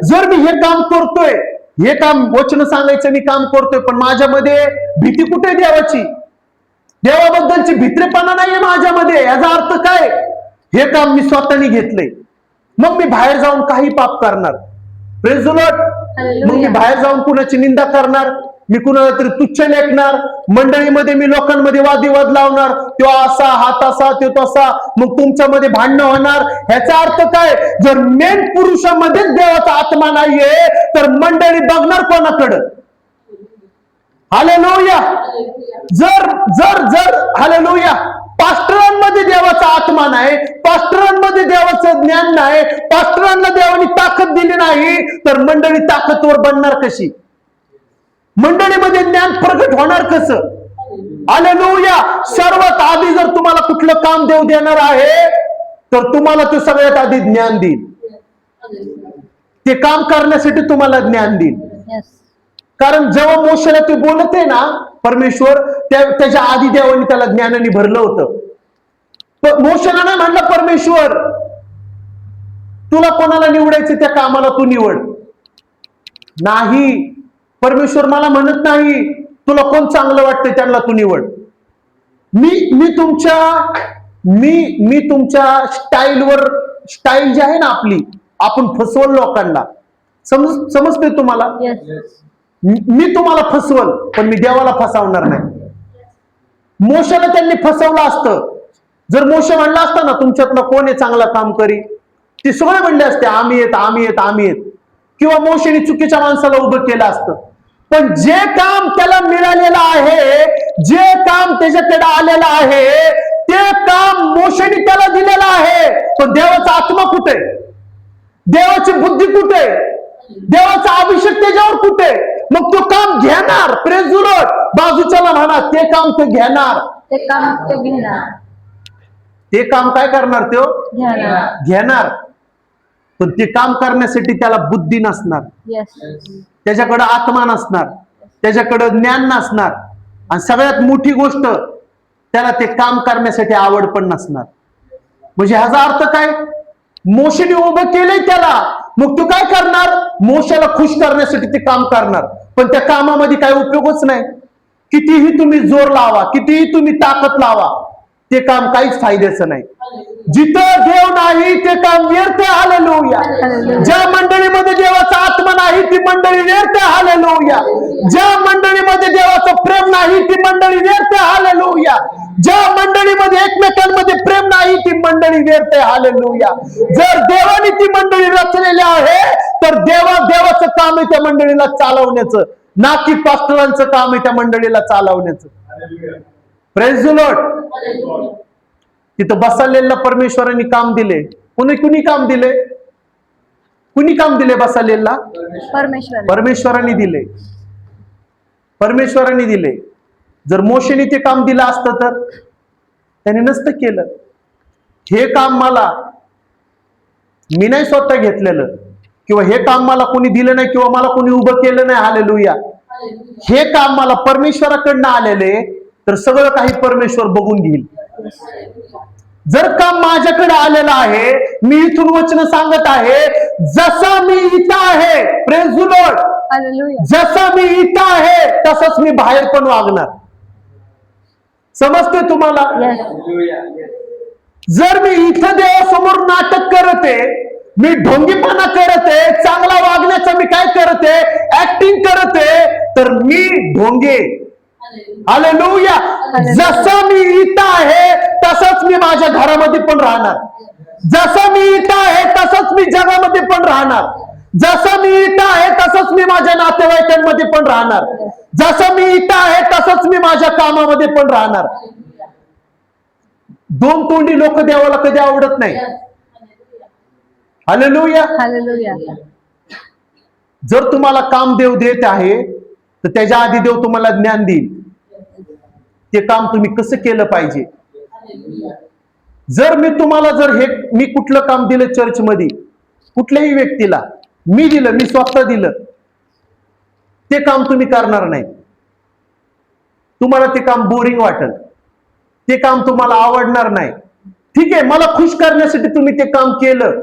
जर मी हे काम करतोय, हे काम वचन सांगायचं मी काम करतोय, पण माझ्यामध्ये भीती कुठे देवाची? देवाबद्दलची भित्रेपणा नाहीये माझ्यामध्ये. याचा अर्थ काय? हे काम मी स्वतःने घेतलंय, मग मी बाहेर जाऊन काही पाप करणार. Praise the Lord. मग मी बाहेर जाऊन कुणाची निंदा करणार, मी कुणाला तरी तुच्छ लेखणार, मंडळीमध्ये मी लोकांमध्ये वादविवाद लावणार, तो असा, हा तसा, तो तसा, मग तुमच्यामध्ये भांडणं होणार. ह्याचा अर्थ काय? जर मेन पुरुषामध्येच देवाचा आत्मा नाहीये तर मंडळी बघणार कोणाकडं? हालेलुया. जर जर जर हालेलुया, पास्टरांमध्ये देवाचा आत्मा नाही, पास्टरांमध्ये देवाचं ज्ञान नाही, पास्टरांना देवाने ताकद दिली नाही, तर मंडळी ताकदवर बनणार कशी? मंडळीमध्ये ज्ञान प्रगट होणार कसं? हालेलुया. सर्वात आधी जर तुम्हाला कुठलं काम देव देणार आहे तर तुम्हाला तो सगळ्यात आधी ज्ञान देईल. ते काम करण्यासाठी तुम्हाला ज्ञान देईल. Yes. कारण जेव्हा मोशेला ते बोलत आहे ना परमेश्वर, त्याच्या आधी देवाने त्याला ज्ञानाने भरलं होतं. मोशेला नाही म्हणलं परमेश्वर तुला कोणाला निवडायचं त्या कामाला तू निवड. नाही, परमेश्वर मला म्हणत नाही तुला कोण चांगलं वाटतंय त्यांना तू निवड. मी तुमच्या स्टाईलवर, स्टाईल जी आहे ना आपली, आपण फसवल लोकांना. समजते तुम्हाला? Yes. मी तुम्हाला फसवल पण मी देवाला फसवणार नाही. मोशेला त्यांनी फसवलं असतं. जर मोशे म्हणला असता ना तुमच्यातलं कोण आहे चांगलं काम करी, ते सगळे म्हणले असते आम्ही येत आम्ही येत आम्ही येत, किंवा मोशेने चुकीच्या माणसाला उभं केलं असतं. पण जे काम त्याला मिळालेलं आहे, जे काम त्याच्याकडे आलेलं आहे, ते काम मोशेने त्याला दिलेलं आहे. पण देवाचा आत्मा कुठे, देवाची बुद्धी कुठे, देवाचा अभिषेक त्याच्यावर कुठे? मग तो काम घेणार. Praise the Lord. बाजूच्याला म्हणा ते काम तो घेणार. ते काम ते घेणार. ते काम काय करणार? तो घेणार. पण ते काम करण्यासाठी त्याला बुद्धी नसणार, त्याच्याकडे आत्मा नसणार, त्याच्याकडे ज्ञान नसणार, आणि सगळ्यात मोठी गोष्ट त्याला ते काम करण्यासाठी आवड पण नसणार. म्हणजे ह्याचा अर्थ काय? मोशेने उभं केलंय त्याला, मग तू काय करणार? मोशेला खुश करण्यासाठी ते काम करणार. पण त्या कामामध्ये काय उपयोगच नाही. कितीही तुम्ही जोर लावा, कितीही तुम्ही ताकद लावा, ते काम काहीच फायद्याचं नाही. जिथं देव नाही ते काम व्यर्थ. हालेलुया. ज्या मंडळीमध्ये देवाचा आत्मा नाही ती मंडळी व्यर्थ. हालेलुया. ज्या मंडळीमध्ये देवाचं प्रेम नाही ती मंडळी व्यर्थ. हालेलुया. ज्या मंडळीमध्ये एकमेकांमध्ये प्रेम नाही ती मंडळी व्यर्थ. हालेलुया. जर देवाने ती मंडळी रचलेली आहे तर देवाचं काम आहे त्या मंडळीला चालवण्याचं, ना की पास्टरांचं काम आहे त्या मंडळीला चालवण्याचं. Praise the Lord. तिथं बसालेला परमेश्वरांनी काम दिले. कुणी काम दिले? कुणी काम दिले बसालेला? परमेश्वरांनी दिले. परमेश्वरांनी दिले. जर मोशेने ते काम दिलं असतं तर त्याने नसतं केलं. हे काम मी नाही स्वतः घेतलेलं, किंवा हे काम मला कोणी दिलं नाही, किंवा मला कोणी उभं केलं नाही. हालेलुया. हे काम मला परमेश्वराकडनं आलेले, तर सगळं काही परमेश्वर बघून घेईल. जर काम माझ्याकडे आलेलं आहे, मी इथून वचन सांगत आहे, जसा मी इथं आहे, प्रेज द लॉर्ड, जसा मी इथं आहे तसंच मी बाहेर पण वागणार. समजते तुम्हाला? जर मी इथं देवासमोर नाटक करते, मी ढोंगीपणा करते, चांगला वागण्याचं मी काय करते, ऍक्टिंग करते, तर मी ढोंगे. हालेलुया. जसं मी इथं आहे तसंच मी माझ्या घरामध्ये पण राहणार. जसं मी इथं आहे तसंच मी जगामध्ये पण राहणार. जसं मी इथं आहे तसंच मी माझ्या नातेवाईकांमध्ये पण राहणार. जसं मी इथं आहे तसंच मी माझ्या कामामध्ये पण राहणार. दोन तोंडी लोक देवाला कधी आवडत नाही. हालेलुया. जर तुम्हाला काम देव देत आहे तर त्याच्या आधी देव तुम्हाला ज्ञान देईल, ते काम तुम्ही कसं केलं पाहिजे. जर मी कुठलं काम दिलं चर्चमध्ये, कुठल्याही व्यक्तीला मी दिलं, मी स्वतः दिलं, ते काम तुम्ही करणार नाही. तुम्हाला ते काम बोरिंग वाटेल, ते काम तुम्हाला आवडणार नाही. ठीक आहे, मला खुश करण्यासाठी तुम्ही ते काम केलं,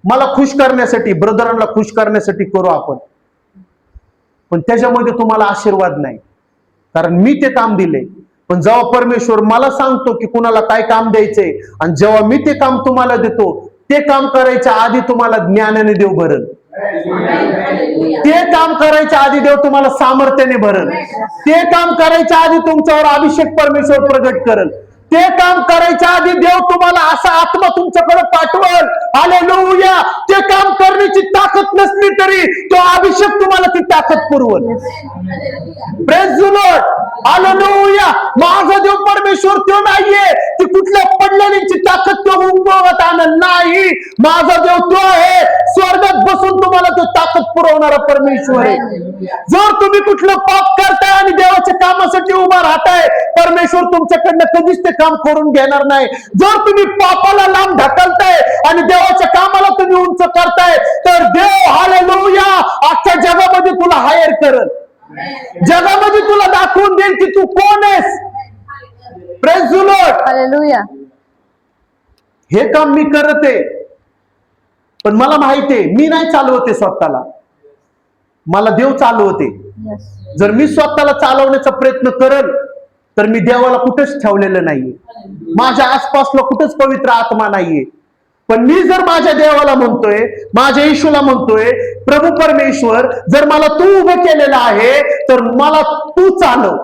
मला खुश करण्यासाठी, ब्रदरांना खुश करण्यासाठी करू आपण, पण त्याच्यामध्ये तुम्हाला आशीर्वाद नाही, कारण मी ते काम दिले. पण जेव्हा परमेश्वर मला सांगतो की कुणाला काय काम द्यायचंय, आणि जेव्हा मी ते काम तुम्हाला देतो, ते काम करायच्या आधी तुम्हाला ज्ञानाने देव भरल. ते काम करायच्या आधी देव तुम्हाला सामर्थ्याने भरल. ते काम करायच्या आधी तुमच्यावर अभिषेक परमेश्वर प्रगट करल. ते काम करायच्या आधी देव तुम्हाला असा आत्मा तुमच्याकडे पाठवल. हालेलुया. ते काम करण्याची ताकद नसली तरी तो अभिषेक तुम्हाला ती ताकद पुरवल. Praise the Lord. हालेलुया. माझा देव परमेश्वर तो नाहीये की कुठल्या पडलेलीची ताकद तो उगवत आणल नाही. माझा देव तो आहे, स्वर्गात बसून तुम्हाला तो ताकद पुरवणारा परमेश्वर आहे. जर तुम्ही कुठलं पाप करताय आणि देवाच्या कामासाठी उभा राहताय, परमेश्वर तुमच्याकडनं कधीच ते काम करून घेणार नाही. जर तुम्ही पापाला लांब ढकलताय आणि देवाच्या कामाला तुम्ही उंच करताय, तर देव हालेलुया अख्ख्या जगामध्ये तुला हायर करल. जगामध्ये तुला दाखवून देईल की तू कोण आहेस. Praise the Lord. हालेलुया. हे काम मी करते, पण मला माहितीये मी नाही चालवते स्वतःला, मला देव चालवते. जर मी स्वतःला चालवण्याचा प्रयत्न करल तर मी देवाला कुठेच ठेवलेलं नाहीये. माझ्या आसपासला कुठेच पवित्र आत्मा नाहीये. पण मी जर माझ्या देवाला म्हणतोय, माझ्या येशूला म्हणतोय, प्रभू परमेश्वर जर मला तू उभं केलेलं आहे तर मला तू चालव,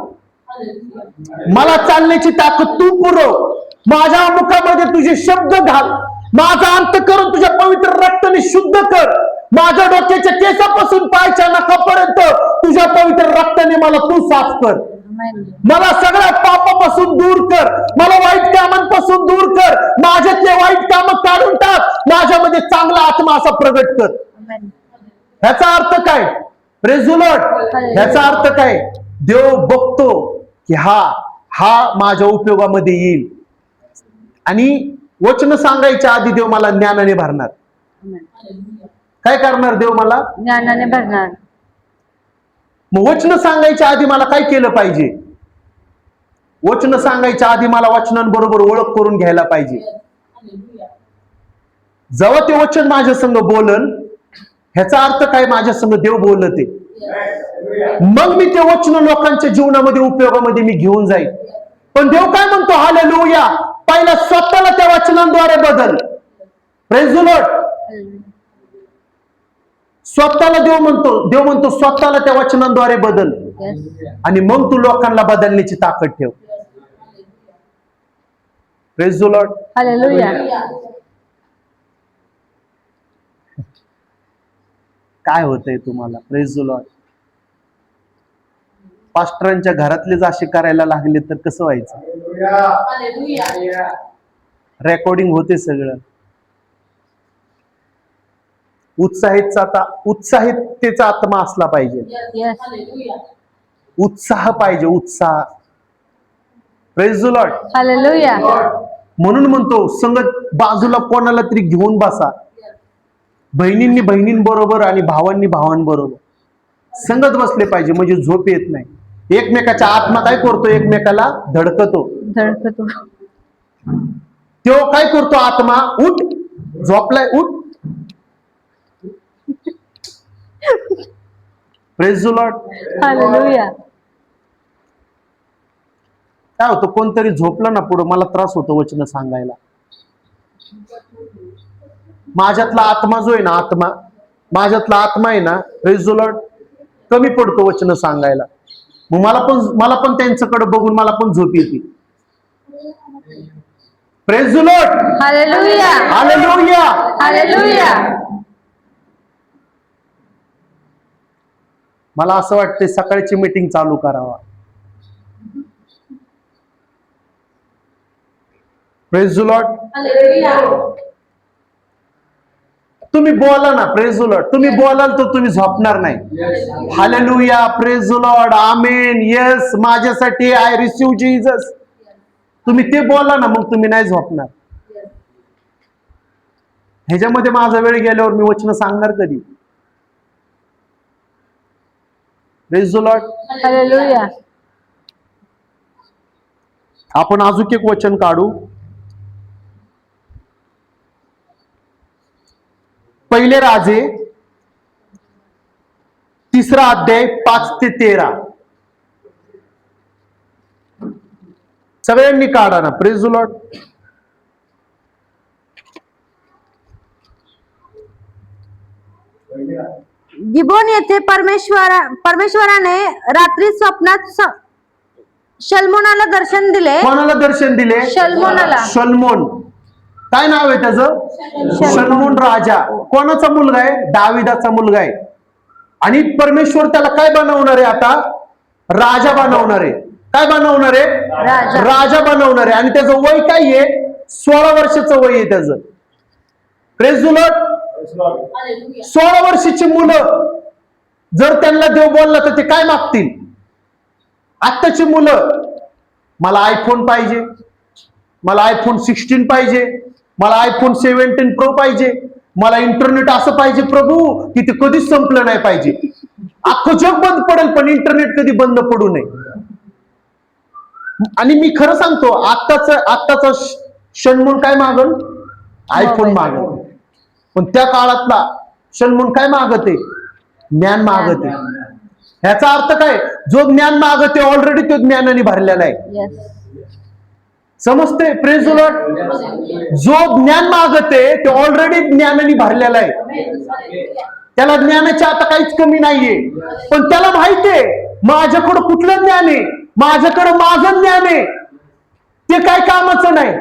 मला चालण्याची ताकद तू पुरव, माझ्या मुखामध्ये तुझे शब्द घाल, माझा अंत करून तुझ्या पवित्र रक्ताने शुद्ध कर, माझ्या डोक्याच्या केसापासून पायाच्या नखापर्यंत तुझ्या पवित्र रक्ताने मला तू साफ कर, मला सगळ्या पापापासून दूर कर, मला वाईट कामांपासून दूर कर, माझ्यातले वाईट काम काढून टाक, माझ्यामध्ये चांगला आत्मा असा प्रगट कर. ह्याचा अर्थ काय? Praise the Lord. ह्याचा अर्थ काय? देव बघतो की हा माझ्या उपयोगामध्ये येईल, आणि वचन सांगायच्या आधी देव मला ज्ञानाने भरणार. काय करणार देव? मला ज्ञानाने भरणार. मग वचन सांगायच्या आधी मला काय केलं पाहिजे? वचन सांगायच्या आधी मला वचनांबरोबर ओळख करून घ्यायला पाहिजे. जेव्हा ते वचन माझ्या संग बोलन, ह्याचा अर्थ काय? माझ्या संग देव बोलते, मग मी ते वचन लोकांच्या जीवनामध्ये उपयोगामध्ये मी घेऊन जाईल. पण देव काय म्हणतो? हालेलुया, पहिला स्वतःला त्या वचनांद्वारे बदल. Praise the Lord. स्वतःला देव म्हणतो स्वतःला त्या वचनांद्वारे बदल, आणि मग तू लोकांना बदलण्याची ताकद ठेव. Praise the Lord. हालेलुया. काय होतंय तुम्हाला? Praise the Lord. पास्टरांच्या घरातलेच असे करायला लागले तर कसं व्हायचं? रेकॉर्डिंग होते सगळं. उत्साहिततेचा आत्मा असला पाहिजे, उत्साह पाहिजे, उत्साह. Praise the Lord. हालेलुया. म्हणून म्हणतो संगत बाजूला कोणाला तरी घेऊन बसा. बहिणींनी बहिणींबरोबर आणि भावांनी भावांबरोबर संगत बसले पाहिजे, म्हणजे झोप येत नाही. एकमेकाचा आत्मा काय करतो? एकमेकाला धडकतो. तो काय करतो? आत्मा उठ, झोपलाय उठ. Praise the Lord. हालेलुया. काय होतं? कोणतरी झोपलं ना पुढं, मला त्रास होतो वचन सांगायला. माझ्यातला आत्मा जो आहे ना, माझ्यातला आत्मा आहे ना, प्रेज द लॉर्ड, कमी पडतो वचन सांगायला. मग मला पण त्यांच्याकडे बघून मला पण झोप येते. Praise the Lord. Hallelujah. Hallelujah. Hallelujah. मला असं वाटतं सकाळची मीटिंग चालू करावा. Praise the Lord. तुम्ही बोला ना. Praise the Lord. तुम्ही बोलाल तर तुम्ही झोपणार नाही. Hallelujah. Praise the Lord. Amen. Yes, माझ्यासाठी आय रिसीव जीसस. तुम्ही ते बोला ना, मग तुम्ही नाही झोपणार. ह्याच्यामध्ये माझा वेळ गेल्यावर मी वचन सांगणार कधी? Praise the Lord. हालेलुया. आपण अजून एक वचन काढू. पहिले राजे 3रा अध्याय 5 ते 13. सगळ्यांनी काढा ना. Praise the Lord. गिबोन येथे परमेश्वराने रात्री स्वप्नात शल्मोनाला दर्शन दिले. कोणाला दर्शन दिले? शल्मोनाला. शल्मोन. काय नाव आहे त्याचं? शल्मोन राजा. कोणाचा मुलगा आहे? दाविदाचा मुलगा आहे. आणि परमेश्वर त्याला काय बनवणार आहे? आता राजा बनवणार आहे. काय बनवणार आहे? राजा बनवणार आहे. आणि त्याचं वय काय आहे? 16 वर्षाचं वय आहे त्याचं. Praise the Lord. 16 वर्षाची मुलं जर त्यांना देव बोलला तर ते काय मागतील? आत्ताची मुलं, मला आयफोन पाहिजे, मला आयफोन 16 पाहिजे, मला आयफोन 17 प्रो पाहिजे, मला इंटरनेट असं पाहिजे प्रभू की ते कधीच संपलं नाही पाहिजे. अख्खं जग बंद पडेल पण इंटरनेट कधी बंद पडू नये. आणि मी खरं सांगतो, आत्ताचा शल्मोन काय मागल? आयफोन मागल. पण त्या काळातला शल्मोन काय मागते? ज्ञान मागते. ह्याचा अर्थ काय? जो ज्ञान मागते ऑलरेडी तो ज्ञानाने भरलेला आहे. समजते? Praise the Lord. जो ज्ञान मागते ते ऑलरेडी ज्ञानाने भरलेला आहे. त्याला ज्ञानाची आता काहीच कमी नाहीये. पण त्याला माहितीये माझ्याकडं कुठलं ज्ञान आहे, माझ्याकडं माझं ज्ञान आहे, ते काय कामाचं नाही.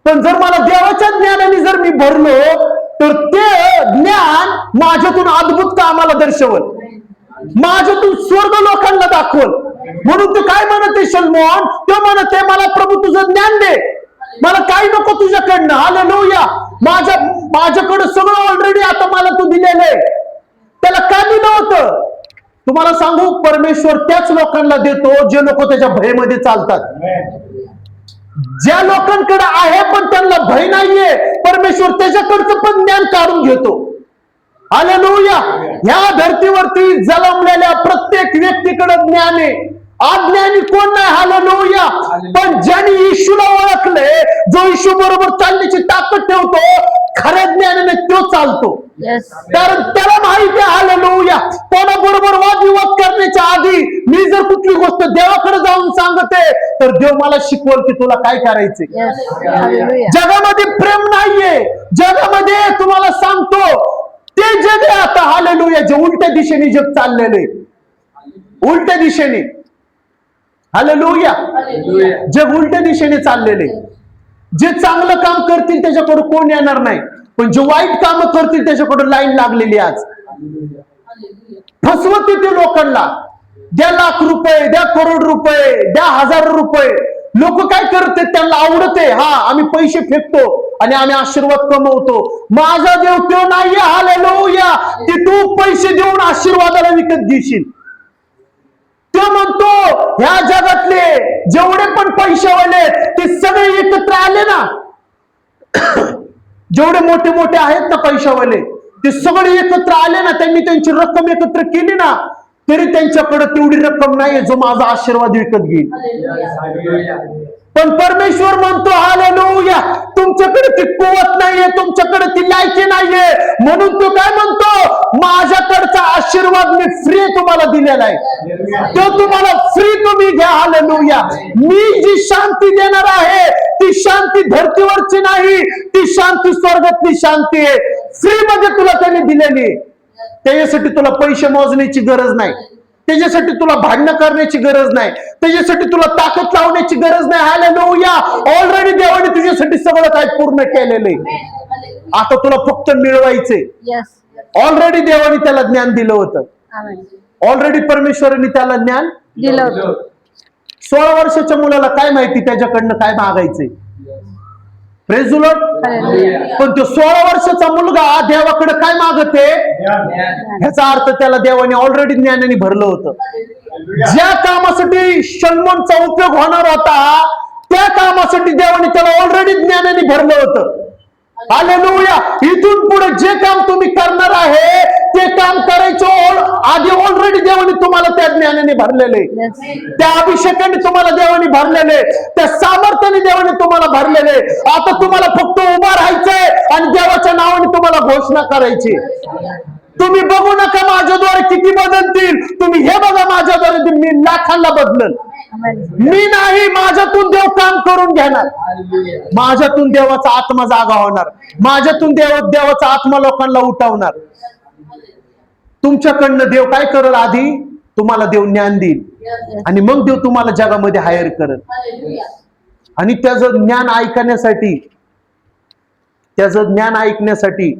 पण जर मला देवाच्या ज्ञानाने जर मी भरलो तर ते ज्ञान माझ्यातून अद्भुत कामाला दर्शवल, माझ्यातून स्वर्ग लोकांना दाखवल. म्हणून तू काय म्हणते सलमोन? तो म्हणते मला प्रभू तुझं ज्ञान दे, मला काही नको तुझ्याकडनं. हालेलुया. माझ्याकडं सगळं ऑलरेडी आता मला तू दिलेलं आहे. त्याला का दिलं होतं? तुम्हाला सांगू, परमेश्वर त्याच लोकांना देतो जे लोक त्याच्या भयमध्ये चालतात. ज्या लोकांकडे आहे पण त्यांना भय नाहीये, परमेश्वर त्याच्याकडचं पण ज्ञान काढून घेतो. हालेलुया. ह्या धर्तीवरती जन्मलेल्या प्रत्येक व्यक्तीकडे ज्ञान आहे. अज्ञानी कोण नाही. हालेलुया. पण ज्यांनी येशूला ओळखले, जो येशू बरोबर चालण्याची ताकद ठेवतो, खऱ्या ज्ञानाने तो चालतो. कारण त्याला माहिती आहे. हालेलुया. कोणाबरोबर वादविवाद करण्याच्या आधी मी जर कुठली गोष्ट देवाकडे जाऊन सांगते तर देव मला शिकवल की तुला काय करायचंय. जगामध्ये प्रेम नाहीये. जगामध्ये तुम्हाला सांगतो ते जग आहे आता. हालेलुया. जे उलट्या दिशेने जग चाललेले, उलट्या दिशेने. हालेलुया. जग उलट्या दिशेने चाललेले. जे चांगलं काम करतील त्याच्याकडे कोण येणार नाही, पण जे वाईट काम करतील त्याच्याकडे लाईन लागलेली. आज फसवत ते लोकांना. द्या लाख रुपये, द्या करोड रुपये, द्या हजार रुपये. लोक काय करते? त्यांना आवडते. हा, आम्ही पैसे फेकतो आणि आम्ही आशीर्वाद कमवतो. माझा देव तो नाहीये. हालेलुया. की तू पैसे देऊन आशीर्वादाला विकत घेशील. तो म्हणतो ह्या जगातले जेवढे पण पैशावाले ते सगळे एकत्र आले ना, जेवढे मोठे मोठे आहेत ना पैशावाले, ते सगळे एकत्र आले ना, त्यांनी त्यांची रक्कम एकत्र केली ना, तरी त्यांच्याकडे तेवढी रक्कम नाहीये जो माझा आशीर्वाद विकत घेईल. पण परमेश्वर म्हणतो हालेलुया, तुमच्याकडे ती कुवत नाहीये, तुमच्याकडे ती लायकी नाहीये. म्हणून तो काय म्हणतो? माझ्याकडचा आशीर्वाद मी फ्री तुम्हाला दिलेला आहे. तो तुम्हाला फ्री तुम्ही घ्या. हालेलुया. मी जी शांती देणार आहे ती शांती धरतीवरची नाही, ती शांती स्वर्गातली शांती आहे. फ्री मध्ये तुला त्यांनी दिलेली. त्याच्यासाठी तुला पैसे मोजण्याची गरज नाही, त्याच्यासाठी तुला भांडणं करण्याची गरज नाही, त्याच्यासाठी तुला ताकद लावण्याची गरज नाही. हालेलुया. ऑलरेडी देवाने तुझ्यासाठी सगळं काही पूर्ण केलेलं आहे. आता तुला फक्त मिळवायचे. ऑलरेडी देवाने त्याला ज्ञान दिलं होतं. ऑलरेडी परमेश्वरांनी त्याला ज्ञान दिलं होतं. 16 वर्षाच्या मुलाला काय माहिती त्याच्याकडनं काय मागायचंय? Praise the Lord. पण तो 16 वर्षाचा मुलगा देवाकडे काय मागते? ह्याचा अर्थ त्याला देवाने ऑलरेडी ज्ञानाने भरलं होतं. ज्या कामासाठी सलमोनचा उपयोग होणार होता त्या कामासाठी देवाने त्याला ऑलरेडी ज्ञानाने भरलं होतं. हालेलुया. इथून पुढे जे काम तुम्ही करणार आहे ते काम करायचं आधी ऑलरेडी देवाने तुम्हाला त्या ज्ञानाने भरलेले, त्या अभिषेकाने तुम्हाला देवाने भरलेले, त्या सामर्थ्याने देवाने तुम्हाला भरलेले. आता तुम्हाला फक्त उभा राहायचंय आणि देवाच्या नावाने तुम्हाला घोषणा करायची. तुम्ही बघू नका माझ्याद्वारे किती बदलतील, तुम्ही हे बघा माझ्याद्वारे मी लाखांना बदलल. मी नाही, माझ्यातून देव काम करून घेणार. माझ्यातून देवाचा आत्मा जागा होणार. माझ्यातून देवाचा आत्मा लोकांना उठवणार. तुमच्याकडनं देव काय करेल? आधी तुम्हाला देव ज्ञान देईल आणि मग देव तुम्हाला जगामध्ये हायर करेल. आणि त्याचं ज्ञान ऐकण्यासाठी, त्याचं ज्ञान ऐकण्यासाठी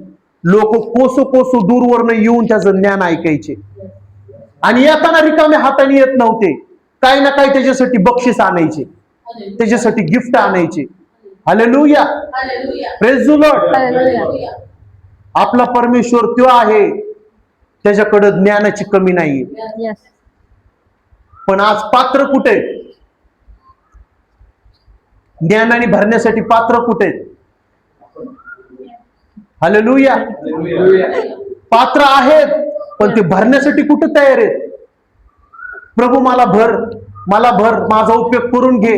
लोक कोसो कोसो दूरवरनं येऊन त्याचं ज्ञान ऐकायचे. आणि येताना रिकाम्या हाताने येत नव्हते. काही ना काही त्याच्यासाठी बक्षीस आणायचे, त्याच्यासाठी गिफ्ट आणायचे. हालेलुया. Praise the Lord. आपला परमेश्वर तो आहे, त्याच्याकडे ज्ञानाची कमी नाहीये. पण आज पात्र कुठे? ज्ञानाने भरण्यासाठी पात्र कुठे? हालेलुया. पात्र आहेत पण ते भरण्यासाठी कुठे तयार आहेत? प्रभू मला भर, मला भर, माझा उपयोग करून घे.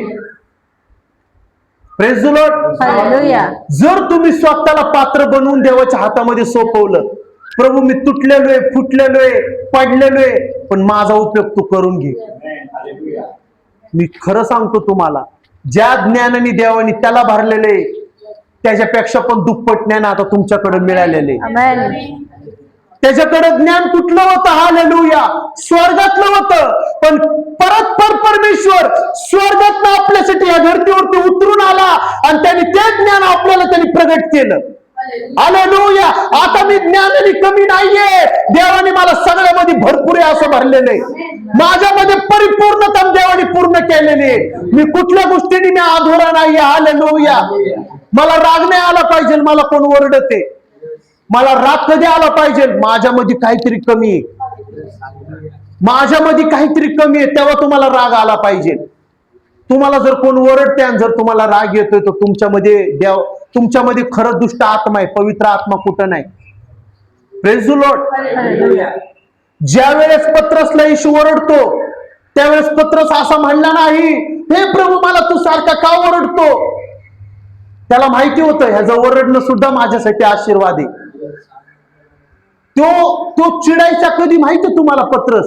Praise the Lord. हालेलुया. जर तुम्ही स्वतःला पात्र बनवून देवाच्या हातामध्ये सोपवलं, प्रभू मी तुटलेलोय, फुटलेलोय, पडलेलोय, पण माझा उपयोग तू करून घे. मी खरं सांगतो तुम्हाला, ज्या ज्ञानाने देवाने त्याला भरलेले त्याच्यापेक्षा पण दुप्पट ज्ञान आता तुमच्याकडे मिळालेले. आमेन. त्याच्याकडे ज्ञान कुठलं होतं? हालेलुया, स्वर्गातलं होतं. पण परत परमेश्वर स्वर्गातनं आपल्यासाठी या धर्तीवरती उतरून आला आणि त्यांनी ते ज्ञान आपल्याला त्यांनी प्रगट केलं. हालेलुया. आता मी ज्ञानाने कमी नाहीये, देवाने मला सगळ्यामध्ये भरपूर आहे असं भरलेलं आहे. माझ्यामध्ये परिपूर्णता देवाने पूर्ण केलेली आहे. मी कुठल्या गोष्टीने मी अधुरा नाहीये. हालेलुया. मला राग नाही आला पाहिजे मला कोण ओरडते. मला राग कधी आला पाहिजे माझ्यामध्ये काहीतरी कमी आहे, माझ्यामध्ये काहीतरी कमी आहे, तेव्हा तुम्हाला राग आला पाहिजे. तुम्हाला जर कोण ओरडते आणि जर तुम्हाला राग येतोय तर तुमच्यामध्ये खरं दुष्ट आत्मा आहे, पवित्र आत्मा कुठं नाही. Praise the Lord. ज्या वेळेस पत्रसला येशू ओरडतो त्यावेळेस पत्रस असा म्हणला नाही, हे प्रभू मला तू सारखा का ओरडतो. त्याला माहिती होतं ह्याचं ओरडणं सुद्धा माझ्यासाठी आशीर्वाद आहे. तो चिडायचा कधी माहिती तुम्हाला पत्रस.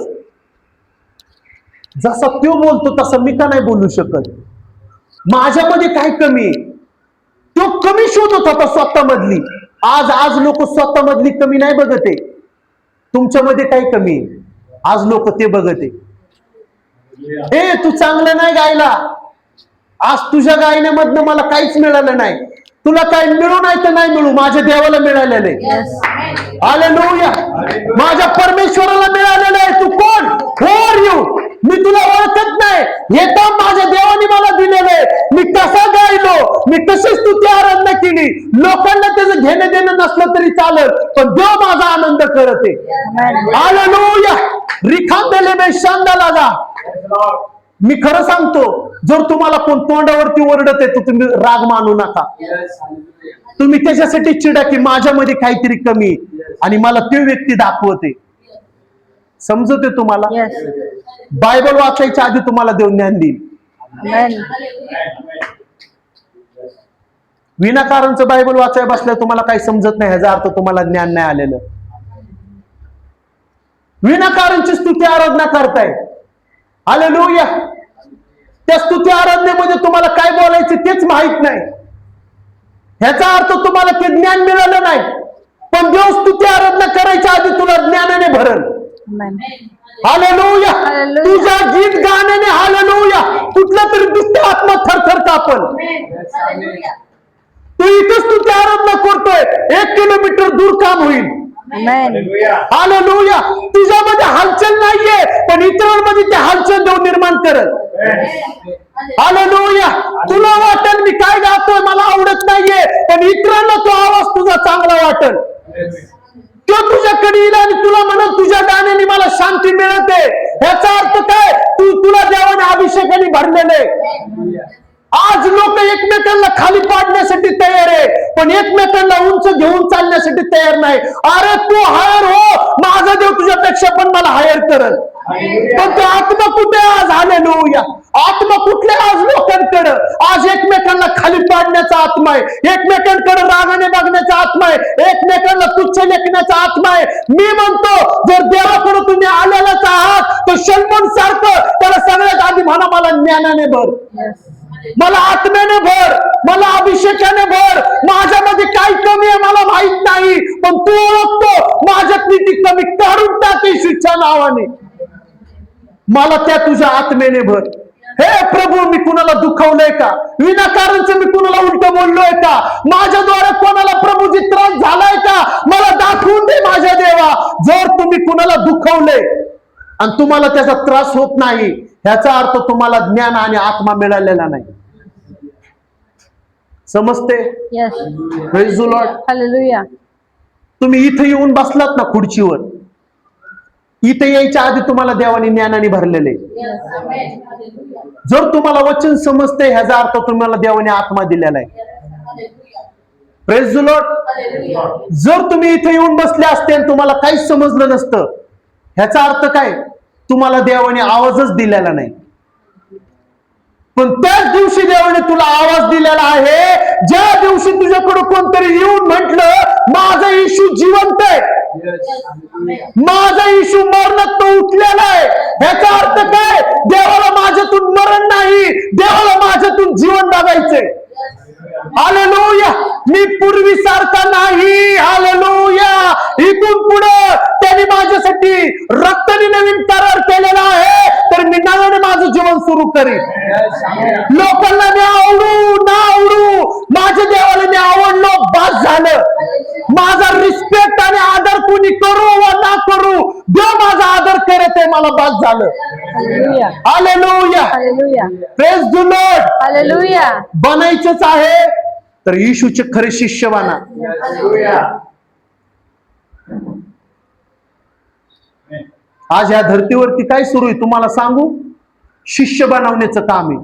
जसा तो बोलतो तसं मी का नाही बोलू शकत. माझ्यामध्ये काय कमी आहे. तो कमी शोधत होता स्वतःमधली. आज लोक स्वतःमधली कमी नाही बघत आहे. तुमच्यामध्ये काय कमी आहे आज लोक ते बघत आहे. हे तू चांगलं नाही गायला, आज तुझ्या गायण्यामधनं मला काहीच मिळालं नाही. तुला काय मिळू नाही तर नाही मिळू, माझ्या देवाला मिळालेलं आहे. हालेलुया. माझ्या परमेश्वराला मिळालेलं आहे. तू कोण? Four you. मी तुला ओळखत नाही, हे काम माझ्या देवाने मला दिलेलं आहे. मी कसा गायलो, मी कशी स्तुती आराधना केली, लोकांना त्याचं घेणं देणं नसलं तरी चालेल, पण देव माझा आनंद करत आहे. हालेलुया. रिखांदेले में शांदा लागा. मी खरं सांगतो, जर तुम्हाला कोण तोंडावरती ओरडत आहे तर तुम्ही राग मानू नका. तुम्ही त्याच्यासाठी चिडा की माझ्यामध्ये काहीतरी कमी आणि मला ते व्यक्ती दाखवते. समजते तुम्हाला? बायबल वाचायच्या आधी तुम्हाला देव ज्ञान देईल. विनाकारणचं बायबल वाचाय बसल्या तुम्हाला काही समजत नाही, ह्याचा अर्थ तुम्हाला ज्ञान नाही आलेलं. विनाकारणची स्तुती आराधना करताय. हालेलुया. त्या स्तुती आराधनेमध्ये तुम्हाला काय बोलायचं तेच माहित नाही. ह्याचा अर्थ तुम्हाला ते ज्ञान मिळालं नाही. पण देव स्तुती आराधना करायच्या आधी तुला ज्ञानाने भरल. हालेलुया. तुझ्या गीत गाण्याने हालेलुया कुठला तरी दुष्ट आत्मा थरथर कापल. तू इथेच स्तुती आराधना करतोय, 1 किलोमीटर दूर काम होईल. हालेलुया. तुझ्यामध्ये हालचाल नाहीये पण इतरांमध्ये ते हालचाल देव निर्माण करत. हालेलुया. तुला वाटेल मी काय गातोय मला आवडत नाहीये, पण इतरांना तो आवाज तुझा चांगला वाटेल. तो तुझ्याकडे येईल आणि तुला म्हणत तुझ्या गाण्याने मला शांती मिळते. ह्याचा अर्थ काय? तुला देवाने अभिषेकाने भरलेले. आज लोक एकमेकांना खाली पाडण्यासाठी तयार आहे पण एकमेकांना उंच घेऊन चालण्यासाठी तयार नाही. अरे तू हायर हो, माझा देव तुझ्यापेक्षा पण मला हायर करल. पण तो आत्मा कुठे आज? हालेलुया. आत्मा कुठल्या आज लोकांकडे? आज एकमेकांना खाली पाडण्याचा आत्मा आहे, एकमेकांकडे रागाने बघण्याचा आत्मा आहे, एकमेकांना तुच्छ लेखण्याचा आत्मा आहे. मी म्हणतो जर देवाकडे तुम्ही आलेलाच आहात तर शल्मोन सारखं त्याला सगळ्यात आधी म्हणा मला ज्ञानाने भर, मला आत्म्याने भर, मला अभिषेकाने भर. माझ्यामध्ये काय कमी आहे मला माहित नाही पण तू ओळखतो. माझ्यातली ती कमी काढून टाक येशूच्या नावाने. मला त्या तुझ्या आत्म्याने भर. हे प्रभू मी कुणाला दुखवलंय का? विनाकारणच मी कुणाला उलट बोललोय का? माझ्याद्वारे कोणाला प्रभूजी त्रास झालाय का? मला दाखवून दे माझ्या देवा. जर तुम्ही कुणाला दुखवलंय आणि तुम्हाला त्याचा त्रास होत नाही ह्याचा अर्थ तुम्हाला ज्ञान आणि आत्मा मिळालेला नाही. समजते? Praise the Lord. हालेलुया. तुम्ही इथे येऊन बसलात ना खुर्चीवर, इथे यायच्या आधी तुम्हाला देवाने ज्ञानाने भरलेले. जर तुम्हाला वचन समजते ह्याचा अर्थ तुम्हाला देवाने आत्मा दिलेला आहे. Praise the Lord. जर तुम्ही इथे येऊन बसले असते आणि तुम्हाला काहीच समजलं नसतं ह्याचा अर्थ काय? तुम्हाला देवाने आवाजच दिलेला नाही. पण त्याच दिवशी देवाने तुला आवाज दिलेला आहे. ज्या दिवशी तुझ्याकडे कोणतरी येऊन म्हटलं माझा येशू जिवंत आहे, माझा येशू मरणात तो उठलेला आहे, ह्याचा अर्थ काय? देवाला माझ्यातून मरण नाही, देवाला माझ्यातून नवीन जीवन जगायचंय. हालेलुया. मी पूर्वीसारखा नाही. हालेलुया. इथून पुढे त्यांनी माझ्यासाठी रक्ताने नवीन करार केलेला आहे, तर मी नव्याने माझं जीवन सुरू करीन. लोकांना मी आवडू ना आवडू, माझ्या देवाला मी आवडलो, बस झालं. माझा रिस्पेक्ट आणि आदर कोणी करू वा ना करू, देव माझा आदर करत आहे, मला बस झालं. Hallelujah. Praise the Lord. Hallelujah. बनायचंच आहे तर येशूचे खरे शिष्य बना. आज या धर्तीवरती काय सुरू आहे तुम्हाला सांगू? शिष्य बनवण्याचं काम आहे.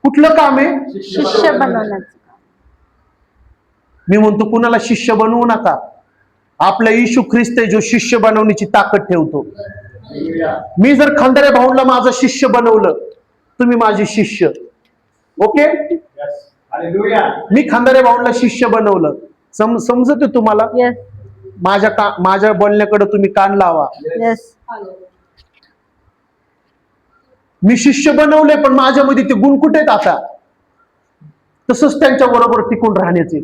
कुठलं काम आहे? शिष्य बनवण्याचं. मी म्हणतो कुणाला शिष्य बनवू नका. आपला येशू ख्रिस्त आहे जो शिष्य बनवण्याची ताकद ठेवतो. मी जर खंदारे भाऊंना माझं शिष्य बनवलं, तुम्ही माझे शिष्य. ओके. मी खंदारे भाऊंना शिष्य बनवलं, समजत तुम्हाला? येस. माझ्या बोलण्याकडे तुम्ही कान लावा. येस. मी शिष्य बनवले, पण माझ्यामध्ये ते गुण कुठे आहेत आता? तसंच त्यांच्या बरोबर टिकून राहण्याचे.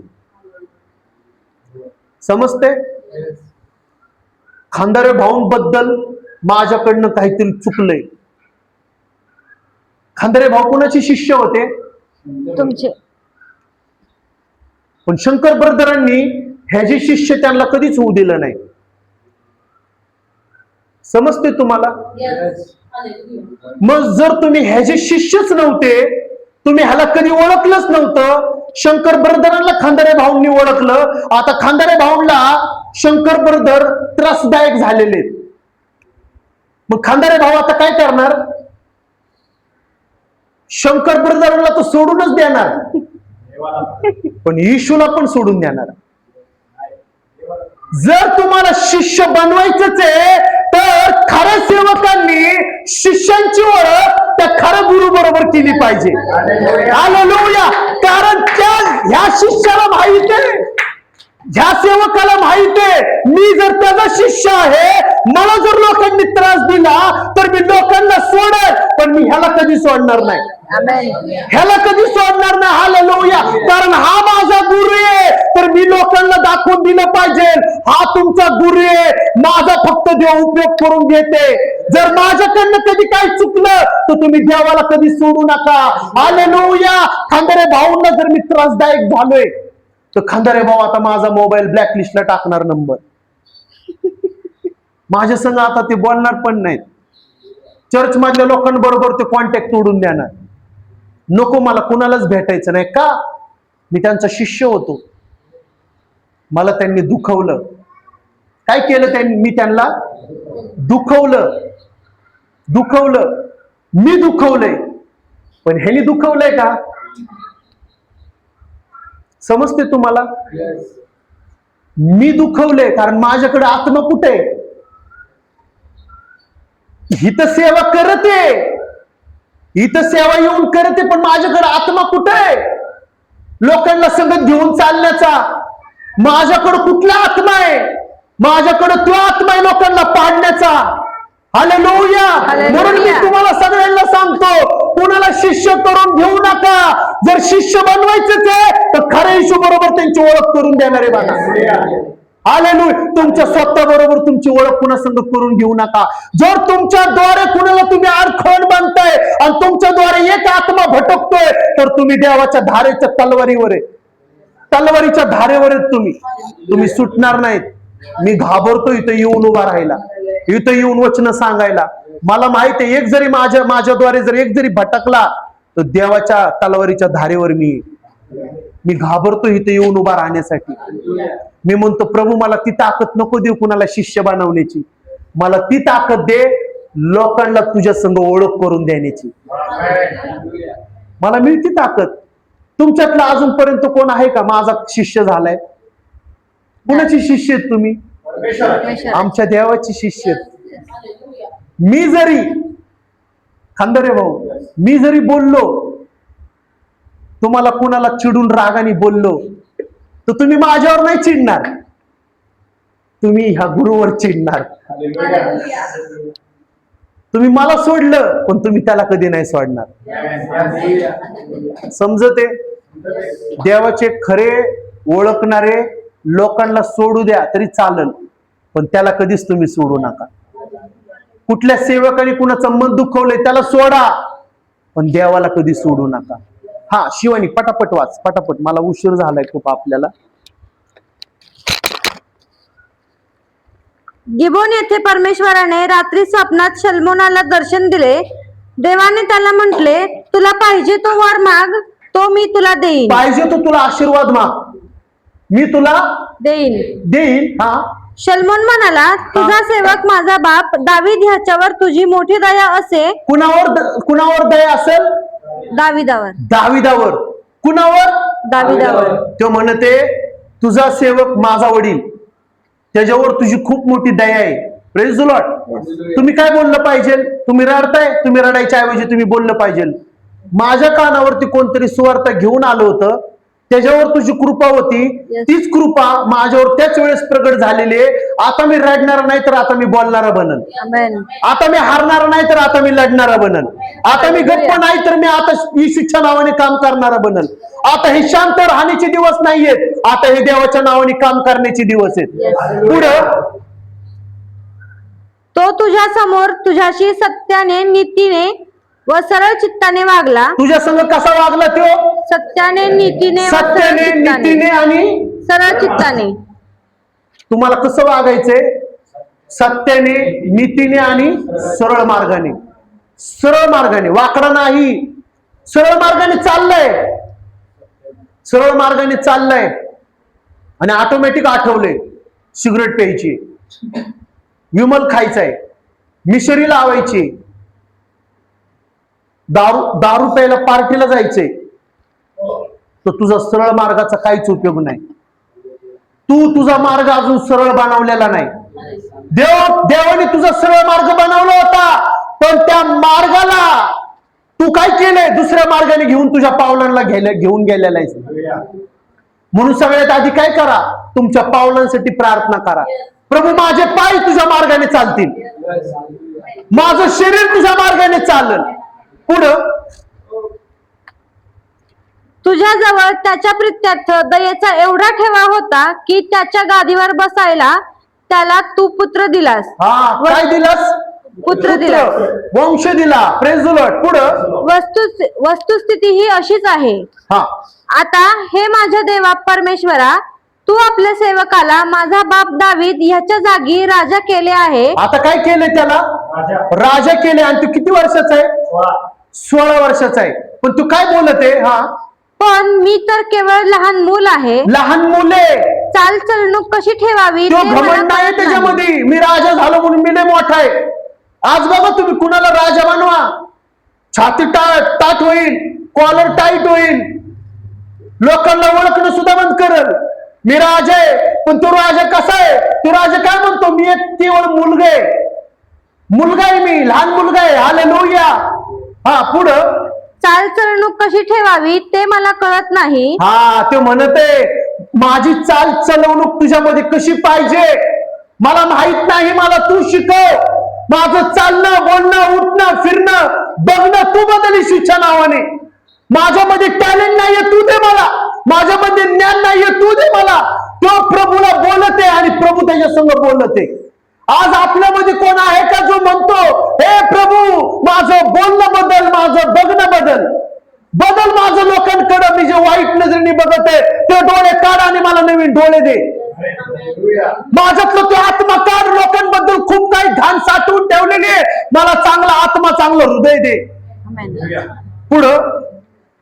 समजते? खंदारे भाऊंबद्दल माझ्याकडनं काहीतरी चुकलंय. खंदारे भाऊ कोणाचे शिष्य होते? तुमचे. पण शंकर ब्रदरांनी ह्याचे शिष्य त्यांना कधीच होऊ दिलं नाही. समजते तुम्हाला? मग जर तुम्ही ह्याचे शिष्यच नव्हते, तुम्ही ह्याला कधी ओळखलंच नव्हतं. शंकर ब्रदरांना खंदारे भाऊंनी ओळखलं. आता खंदारे भाऊंना शंकर ब्रदर त्रासदायक झालेले. मग खंदारे भाऊ आता काय करणार? शंकर ब्रदरांना तर सोडूनच देणार, पण येशूला पण सोडून देणार. जर तुम्हाला शिष्य बनवायचंच आहे, तर खऱ्या सेवकांनी शिष्यांची ओळख त्या खऱ्या गुरु बरोबर केली पाहिजे. हालेलुया. कारण ह्या शिष्याला माहित आहे, ह्या सेवकाला माहित आहे, मी जर त्याचा शिष्य आहे, मला जर लोकांनी त्रास दिला तर मी लोकांना सोडेल, पण मी ह्याला कधी सोडणार नाही. ह्याला कधी सोडणार नाही. हालेलुया. कारण हा माझा गुरु आहे, तर मी लोकांना दाखवून दिलं पाहिजे हा तुमचा गुरु आहे, माझा फक्त देव उपयोग करून घेते. जर माझ्याकडनं कधी काय चुकलं तर तुम्ही देवाला कधी सोडू नका. हालेलुया. खंदारे भाऊंना जर मी त्रासदायक झालोय, तर खंदारे भाऊ आता माझा मोबाईल ब्लॅकलिस्टला टाकणार नंबर. माझ्या संग आता ते बोलणार पण नाहीत. चर्च मधल्या लोकांबरोबर ते कॉन्टॅक्ट तोडून देणार. नको, मला कुणालाच भेटायचं नाही. का? मी त्यांचा शिष्य होतो. मला त्यांनी दुखवलं. काय केलं त्यांनी? मी त्यांना दुखवलं. मी दुखवलंय, पण ह्यानी दुखवलंय का? समजते तुम्हाला? मी दुखवलंय कारण माझ्याकडे आत्मा कुठे आहे? हित सेवा करते, इथं सेवा येऊन करते, पण माझ्याकडे आत्मा कुठे आहे? लोकांना संगत घेऊन चालण्याचा. माझ्याकडे कुठला आत्मा आहे? माझ्याकडे तो आत्मा आहे लोकांना पाडण्याचा. हालेलुया. म्हणून मी तुम्हाला सगळ्यांना सांगतो, कुणाला शिष्य करून घेऊ नका. जर शिष्य बनवायचेच आहे तर खऱ्या येशू बरोबर त्यांची ओळख करून देणारे बघा. हालेलुया. तुमच्या स्वतः बरोबर तुमची ओळख कुणा संग करून घेऊ नका. जर तुमच्याद्वारे कुणाला तुम्ही अडखळ बनताय आणि तुमच्याद्वारे एक आत्मा भटकतोय, तर तुम्ही देवाच्या धारेच्या तलवारीवर आहे. तलवारीच्या धारेवर आहेत तुम्ही सुटणार नाहीत. मी घाबरतो इथं येऊन उभा राहायला, इथं येऊन वचन सांगायला. मला माहित आहे, एक जरी माझ्याद्वारे जर एक जरी भटकला तर देवाच्या तलवारीच्या धारेवर मी घाबरतो इथं येऊन उभा राहण्यासाठी. मी म्हणतो, प्रभू मला ती ताकद नको देऊ कुणाला शिष्य बनवण्याची, मला ती ताकद दे लोकांना तुझ्या संग ओळख करून देण्याची. मला मिळती ताकद. तुमच्यातला अजूनपर्यंत कोण आहे का माझा शिष्य झालाय? कुणाची शिष्य आहेत तुम्ही? आमच्या देवाची शिष्य आहेत. मी जरी खंदारे भाऊ, मी जरी बोललो तुम्हाला, कुणाला चिडून रागाने बोललो, तर तुम्ही माझ्यावर नाही चिडणार, तुम्ही ह्या गुरुवर चिडणार. तुम्ही मला सोडलं पण तुम्ही त्याला कधी नाही सोडणार. समजते? देवाचे खरे ओळखणारे लोकांना सोडू द्या तरी चालेल, पण त्याला कधीच तुम्ही सोडू नका. कुठल्या सेवकाने कुणाचं मन दुखवलंय त्याला सोडा, पण देवाला कधी सोडू नका. हा शिवानी पटापट वाच, पटापट, मला उशीर झालाय खूप आपल्याला. गिबोन येथे परमेश्वराने रात्री स्वप्नात शल्मोनाला दर्शन दिले. देवाने त्याला म्हटले, तुला पाहिजे तो वर माग, तो मी तुला देईन. पाहिजे तो तुला आशीर्वाद माग, मी तुला देईन. हा. शल्मोन म्हणाला, तुझा सेवक माझा बाप दावीद ह्याच्यावर तुझी मोठी दया असे. कुणावर दया असेल? दाविदावर. कुणावर? दाविदावर. तो म्हणते तुझा सेवक माझा वडील, त्याच्यावर तुझी खूप मोठी दया आहे. Praise the Lord. तुम्ही काय बोललं पाहिजे? तुम्ही रडताय, तुम्ही रडायच्या ऐवजी तुम्ही बोललं पाहिजे, माझ्या कानावरती कोणतरी सुवार्ता घेऊन आलं होतं, त्याच्यावर तुझी कृपा होती, तीच कृपा माझ्यावर त्याच वेळेस प्रगट झालेली आहे. आता मी रडणार नाही तर आता मी बोलणारा बनन. आता मी हारणार नाही तर आता मी लढणारा बनन. आता मी गप्प नाही तर मी आता येशूच्या नावाने काम करणारा बनन. आता हे शांत राहण्याचे दिवस नाहीयेत, आता हे देवाच्या नावाने काम करण्याचे दिवस आहेत. पुढं, तो तुझ्या समोर तुझ्याशी सत्याने, नीतीने व सरळ चित्ताने वागला. तुझ्या संग कसा वागला तो? सत्याने, नीतीने, नीतीने आणि सरळ चित्ताने. तुम्हाला कसं वागायचंय? सत्याने, नीतीने आणि सरळ मार्गाने. सरळ मार्गाने, वाकडा नाही, सरळ मार्गाने चाललंय. सरळ मार्गाने चाललंय आणि ऑटोमॅटिक आठवलंय सिगरेट प्यायची, विमल खायचाय, मिशरी लावायची, दारू प्यायला पार्टीला जायचंय, तर तुझा सरळ मार्गाचा काहीच उपयोग नाही. तू तुझा मार्ग अजून सरळ बनवलेला नाही. देवाने तुझा सरळ मार्ग बनवला होता, पण त्या मार्गाला तू काय केलंय? दुसऱ्या मार्गाने घेऊन तुझ्या पावलांना घेऊन गेलेला आहे. म्हणून सगळ्यात आधी काय करा? तुमच्या पावलांसाठी प्रार्थना करा. प्रभू, माझे पाय तुझ्या मार्गाने चालतील, माझं शरीर तुझ्या मार्गाने चालेल. पुढं, तुझ्याजवळ त्याच्या प्रित्यर्थ दयेचा एवढा ठेवा होता की त्याच्या गादीवर बसायला त्याला तू पुत्र दिलास. हा, काय दिलास? पुत्र दिला, वंश दिला. Praise the Lord. पुढं, वस्तुस्थिती ही अशीच आहे. हा, आता हे माझ्या देवा परमेश्वरा, तू आपल्या सेवकाला माझा बाप दावीद ह्याच्या जागी राजा केले आहे. आता काय केले त्याला? राजा केले. आणि तू किती वर्षाचा आहे? 16 वर्षाचा आहे. पण तू काय बोलत आहे? हा, पण मी तर केवळ लहान मूल आहे. लहान मुले चालचलणूक कशी ठेवावी तो ते मला घमंड आहे कळत नाही. त्याच्यामध्ये. मी राजा झालो म्हणून मी लय मोठा आहे. आज बघा तुम्ही कुणाला राजा बनवा, छाती ताट होईल, कॉलर टाईट होईल, लोकांना ओळखणं सुद्धा बंद करल. मी राजा आहे. पण तो राजा कसा आहे? तो राजा काय म्हणतो? मी एक केवळ मुलगा आहे, मी लहान मुलगा आहे. हालेलुया. हा, पुढं, चालचलणूक कशी ठेवावी ते मला कळत नाही. हा, ते म्हणत आहे माझी चाल चलवणूक तुझ्यामध्ये कशी पाहिजे मला माहित नाही, मला तू शिकव. माझं चालणं, बोलणं, उठणं, फिरणं, बघणं तू बदल येशूच्या नावाने. माझ्यामध्ये टॅलेंट नाहीये, तू दे मला. माझ्यामध्ये ज्ञान नाहीये, तू दे मला. तो प्रभूला बोलत आहे आणि प्रभू त्याच्या संग बोलत आहे. आज आपल्यामध्ये कोण आहे का जो म्हणतो, हे प्रभू माझं बोलणं बदल, माझं बघणं बदल माझं लोकांकडे मी जे वाईट नजरेने बघत आहे ते डोळे काढ आणि मला नवीन डोळे दे. माझ्यातलं तो आत्मा काढ. लोकांबद्दल खूप काही घाण साठवून ठेवलेली आहे, मला चांगला आत्मा, चांगलं हृदय दे. पुढं,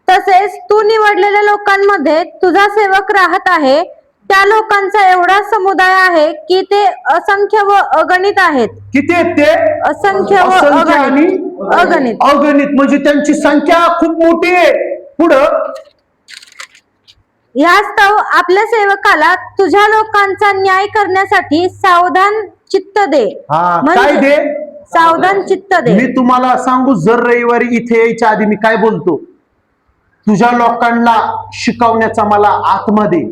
तसेच तू निवडलेल्या लोकांमध्ये तुझा सेवक राहत आहे. त्या लोकांचा एवढा समुदाय आहे की ते असंख्य व अगणित आहेत. किती आहेत ते? असंख्य व अगणित. अगणित म्हणजे त्यांची संख्या खूप मोठी आहे. पुढं, यास्तव आपल्या सेवकाला तुझ्या लोकांचा न्याय करण्यासाठी सावधान चित्त दे. काय दे? सावधान चित्त दे. मी तुम्हाला सांगू, जर रविवारी इथे यायच्या आधी मी काय बोलतो? तुझ्या लोकांना शिकवण्याचा मला आत्मा दे,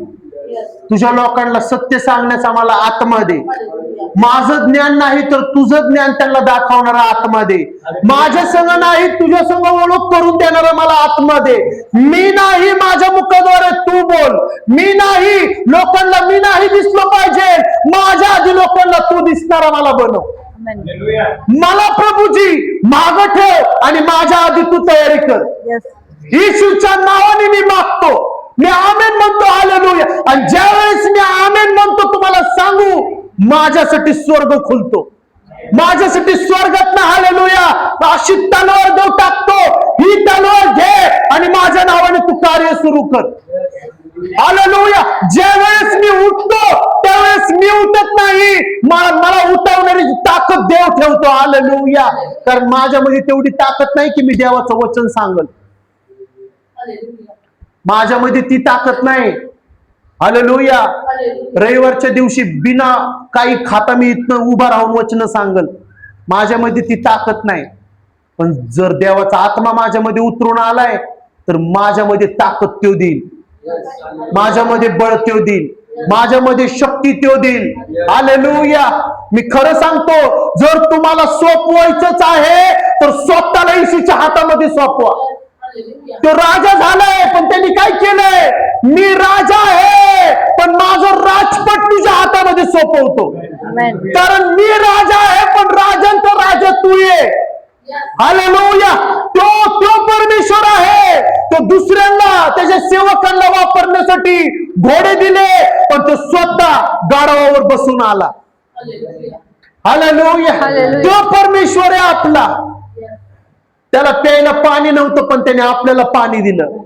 तुझ्या लोकांना सत्य सांगण्याचा मला आत्मा दे. माझं ज्ञान नाही तर तुझं ज्ञान त्यांना दाखवणारा आत्मा दे. माझ्या संग नाही तुझ्या संग ओळख करून देणारा मला आत्मा दे. मी नाही माझ्या मुखाद्वारे तू बोल. मी नाही लोकांना मी नाही दिसलो पाहिजे. माझ्या आधी लोकांना तू दिसणारा मला बनव. मला प्रभूजी माग ठेव आणि माझ्या आधी तू तयारी कर. येशूच्या नावाने मी मागतो. मी आमेन म्हणतो. हालेलुया. आणि ज्या वेळेस मी आमेन म्हणतो तुम्हाला सांगू माझ्यासाठी स्वर्ग खुलतो. माझ्यासाठी स्वर्गात ना हालेलुया अशी तलवार देऊ टाकतो. ही तलवार घे आणि माझ्या नावाने तू कार्य सुरू कर. हालेलुया. ज्या वेळेस मी उठतो त्यावेळेस मी उठत नाही. मला उठवणारी ताकद देव ठेवतो. हालेलुया. कारण माझ्यामध्ये तेवढी ताकद नाही की मी देवाचं वचन सांगल. माझ्यामध्ये ती ताकद नाही. हालेलुया. रविवारच्या दिवशी बिना काही खाता मी इथनं उभा राहून वचन सांगल. माझ्यामध्ये ती ताकद नाही. पण जर देवाचा आत्मा माझ्यामध्ये उतरून आलाय तर माझ्यामध्ये ताकद तो देईल. माझ्यामध्ये बळ तो देईल. माझ्यामध्ये शक्ती तो देईल. हालेलुया. मी खरं सांगतो जर तुम्हाला सोपवायचंच आहे तर स्वतःला येशूच्या हातामध्ये सोपवा. तो राजा झालाय पण त्यांनी काय केलंय. मी राजा आहे पण माझं राजपट तुझ्या हातामध्ये सोपवतो. कारण मी राजा आहे पण राजांचा राजा तू ये. हालेलुया. तो परमेश्वर आहे. तो दुसऱ्यांना त्याच्या सेवकांना वापरण्यासाठी घोडे दिले पण तो स्वतः गाढवावर बसून आला. हालेलुया. तो परमेश्वर आहे आपला. त्याला प्यायला पाणी नव्हतं पण त्याने आपल्याला पाणी दिलं.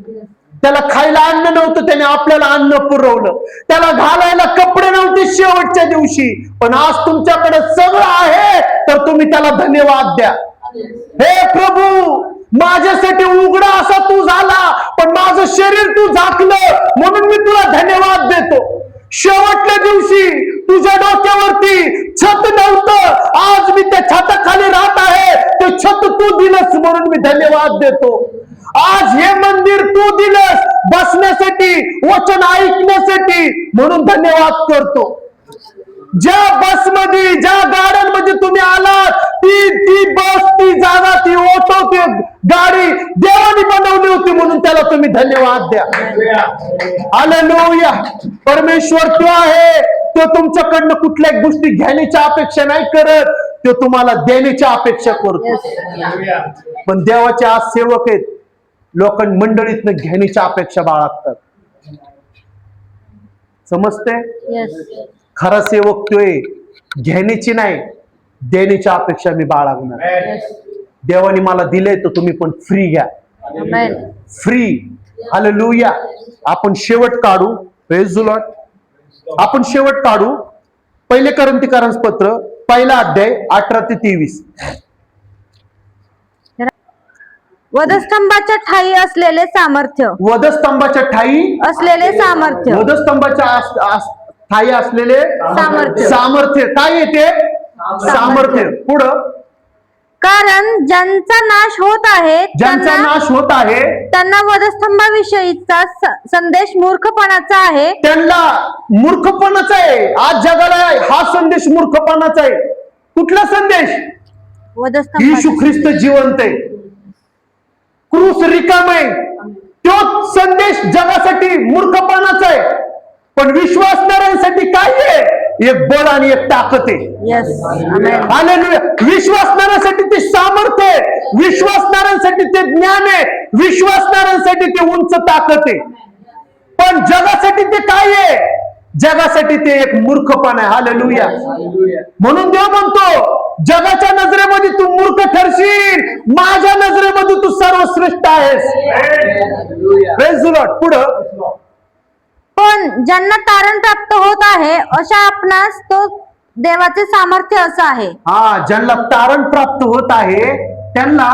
त्याला खायला अन्न नव्हतं त्याने आपल्याला अन्न पुरवलं. त्याला घालायला कपडे नव्हते शेवटच्या दिवशी पण आज तुमच्याकडे सगळं आहे तर तुम्ही त्याला धन्यवाद द्या. हे प्रभू माझ्यासाठी उघडा असा तू झाला पण माझं शरीर तू झाकलं म्हणून मी तुला धन्यवाद देतो. शेवटच्या दिवशी तुझ्या डोक्यावरती छत नव्हतं. आज मी त्या छताखाली राहत आहे. ते छत तू दिलंस म्हणून मी धन्यवाद देतो. आज हे मंदिर तू दिलंस बसण्यासाठी वचन ऐकण्यासाठी म्हणून धन्यवाद करतो. ज्या बसमध्ये ज्या गाड्यांमध्ये तुम्ही आलात ती बस ती जागा ती ऑटो ती गाडी देवाने बनवली होती म्हणून त्याला तुम्ही धन्यवाद द्या. हालेलुया. परमेश्वर तो आहे. तो तुमच्याकडनं कुठल्याही गोष्टी घेण्याची अपेक्षा नाही करत. तो तुम्हाला देण्याची अपेक्षा करतो. पण देवाचे आज सेवक आहेत लोकांनी मंडळीतनं घेण्याची अपेक्षा बाळगतात. समजते. खरा सेवक तोय घेण्याची नाही देण्याची अपेक्षा मी बाळगणार. देवाने मला दिले तर तुम्ही पण फ्री घ्या. फ्री. हालेलुया. आपण शेवट काढू. Praise the Lord. आपण शेवट काढू. पहिले कोरिन्थीकरांचं पत्र पहिला अध्याय 18 ते 23. वधस्तंभाच्या ठाई असलेले सामर्थ्य. वधस्तंभाच्या ठाई असलेले सामर्थ्य. वधस्तंभाच्या ठाई असलेले सामर्थ्य. सामर्थ्य. काय येते सामर्थ्य. पुढं कारण ज्यांचा नाश होत आहे ज्यांचा नाश होत आहे त्यांना वधस्तंभाविषयीचा संदेश मूर्खपणाचा आहे. त्यांना मूर्खपणाचा आहे. आज जगाला हा संदेश मूर्खपणाचा आहे. कुठला संदेश. वधस्तंभ. येशू ख्रिस्त जिवंत आहे. क्रूस रिकाम आहे. तो संदेश जगासाठी मूर्खपणाचा आहे पण विश्वासणाऱ्यांसाठी काय आहे. एक बळ आणि एक ताकद आहे. हालेलुया. विश्वासणाऱ्यांसाठी ते सामर्थ्य आहे. विश्वासणाऱ्यांसाठी ते ज्ञान आहे. विश्वासणाऱ्यांसाठी ते उंच ताकद आहे. पण जगासाठी ते काय आहे. जगासाठी ते एक मूर्खपणा आहे. हालेलुया. म्हणून देव म्हणतो जगाच्या नजरेमध्ये तू मूर्ख ठरशील माझ्या नजरेमध्ये तू सर्वश्रेष्ठ आहेस. Praise the Lord. पुढं. पण ज्यांना तारण प्राप्त होत आहे अशा आपणास तो देवाचे सामर्थ्य असं आहे. ज्यांना तारण प्राप्त होत आहे त्यांना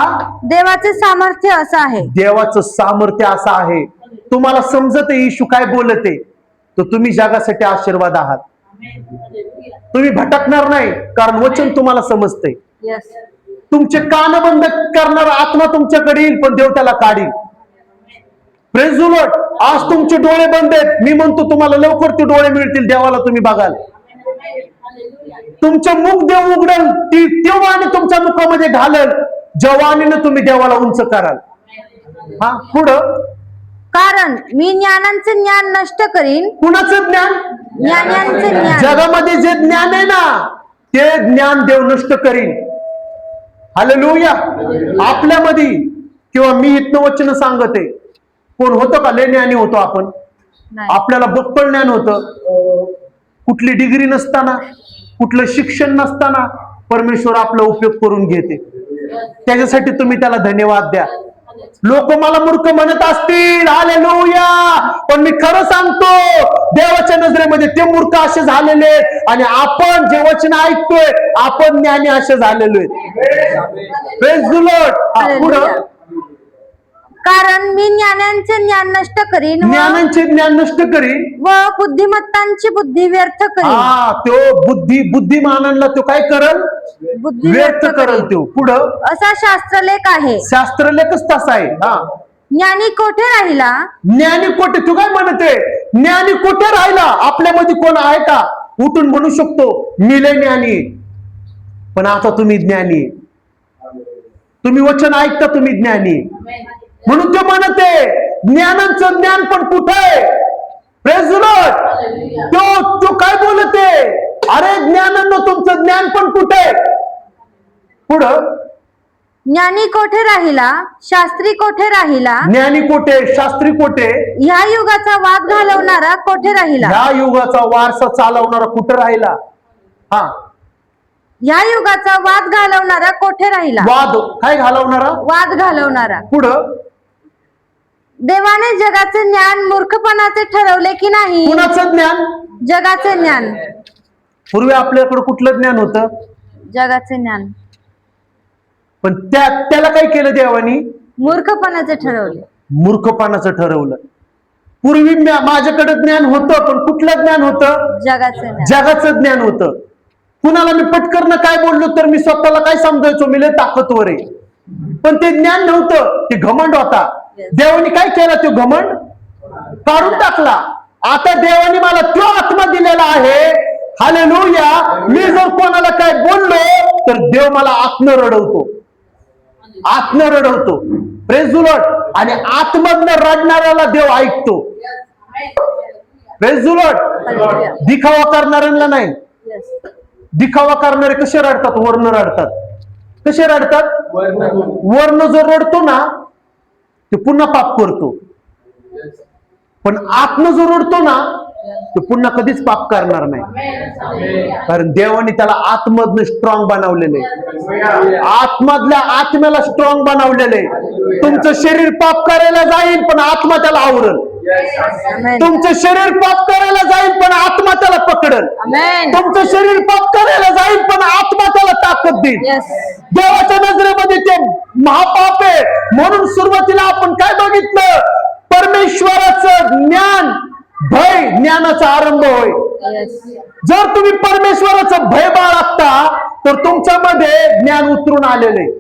देवाचे सामर्थ्य असं आहे. देवाचं सामर्थ्य असं आहे. तुम्हाला समजत आहे येशू काय बोलत आहे तर तुम्ही जगासाठी आशीर्वाद आहात. तुम्ही भटकणार नाही कारण वचन तुम्हाला समजतंय. तुमचे कान बंद करणारा आत्मा तुमच्याकडे येईल पण देव त्याला काढील. Praise the Lord. आज तुमचे डोळे बंद आहेत. मी म्हणतो तुम्हाला लवकर ते डोळे मिळतील. देवाला तुम्ही बघाल. तुमचं मुख देव उघडल ती वाणी तुमच्या मुखामध्ये घालल, जवानीनं तुम्ही देवाला उंच कराल. हा पुढं, कारण मी ज्ञानांचे ज्ञान नष्ट करीन. कुणाचं ज्ञान? ज्ञानांचे ज्ञान. जगामध्ये जे ज्ञान आहे ना ते ज्ञान देव नष्ट करीन. हालेलुया. आपल्यामध्ये किंवा मी इथनं वचन सांगत आहे, कोण होतं का लय ज्ञानी होतो आपण? नाही. आपल्याला बक्कळ ज्ञान होतं. कुठली डिग्री नसताना, कुठलं शिक्षण नसताना परमेश्वर आपला उपयोग करून घेते. त्याच्यासाठी तुम्ही त्याला धन्यवाद द्या. लोक मला मूर्ख म्हणत असतील, हालेलुया, पण मी खरं सांगतो देवाच्या नजरेमध्ये ते मूर्ख असे झालेले आहेत आणि आपण जे वचन ऐकतोय आपण ज्ञानी असे झालेलो आहेत. Praise the Lord. पुढं, कारण मी ज्ञानांचे ज्ञान नष्ट करीन ज्ञानांचे ज्ञान नष्ट करीन व बुद्धिमत्तांची बुद्धी व्यर्थ करीन. हा, तो बुद्धिमानांना तो काय करल? बुद्धी व्यर्थ करल. तो पुढं, असा शास्त्रलेख आहे. शास्त्रलेखच तसा आहे. हा, ज्ञानी कोठे राहिला? ज्ञानी कोठे? तू काय म्हणते? ज्ञानी कोठे राहिला? आपल्यामध्ये कोण आहे का उठून म्हणू शकतो मी लय ज्ञानी? पण आता तुम्ही ज्ञानी, तुम्ही वचन ऐकता, तुम्ही ज्ञानी. म्हणून ते म्हणते ज्ञानाचं ज्ञान पण कुठे आहे? Praise the Lord. तो काय बोलते? अरे ज्ञानांनो तुमचं ज्ञान पण कुठे आहे? पुढं, ज्ञानी कोठे राहिला? शास्त्री कोठे राहिला? ज्ञानी कोठे? शास्त्री कोठे? ह्या युगाचा वाद घालवणारा कोठे राहिला? ह्या युगाचा वारसा चालवणारा कुठे राहिला? हा, ह्या युगाचा वाद घालवणारा कोठे राहिला? वाद काय घालवणारा? वाद घालवणारा. पुढं, देवाने जगाचे ज्ञान मूर्खपणाचे ठरवले की नाही? कुणाचं ज्ञान? जगाचे ज्ञान. पूर्वी आपल्याकडे कुठलं ज्ञान होतं? जगाचे ज्ञान. पण त्याला काय केलं देवानी? मूर्खपणाचे ठरवले. मूर्खपणाचं ठरवलं. पूर्वी माझ्याकडे ज्ञान होतं, पण कुठलं ज्ञान होतं? जगाचे ज्ञान. जगाचं ज्ञान होतं. कुणाला मी पटकन काय बोललो तर मी स्वतःला काय समजायचो मी लय ताकदवर आहे, पण ते ज्ञान नव्हतं, ते घमंड होता. देवानी काय केलं? तो घमंड काढून टाकला. आता देवानी मला तो आत्मा दिलेला आहे. हालेलुया. मी जर कोणाला काय बोललो तर देव मला आत्म रडवतो, आत्म रडवतो. Praise the Lord. आणि आत्मधनं रडणाऱ्याला देव ऐकतो. Praise the Lord. दिखावा करणाऱ्यांना नाही. दिखावा करणारे कसे रडतात? वर्ण रडतात. कसे रडतात? वर्ण जर रडतो ना ते पुन्हा पाप करतो, पण आत्म जो रडतो ना तो पुन्हा कधीच पाप करणार नाही. कारण देवाने त्याला आतमधनं स्ट्रॉंग बनवलेले, आतमधल्या आत्म्याला स्ट्रॉंग बनवलेले. तुमचं शरीर पाप करायला जाईल पण आत्मा त्याला आवरल. तुमचं शरीर पाप करायला जाईल पण आत्मा त्याला पकडल. तुमचं शरीर पाप करायला जाईल पण आत्मा त्याला ताकद देईल. देवाच्या नजरेमध्ये ते महापाप आहे. म्हणून सुरुवातीला आपण काय बघितलं? परमेश्वराचं ज्ञान, भय ज्ञानाचा आरंभ होय. जर तुम्ही परमेश्वराचं भय बाळगता तर तुमच्यामध्ये ज्ञान उतरून आलेले.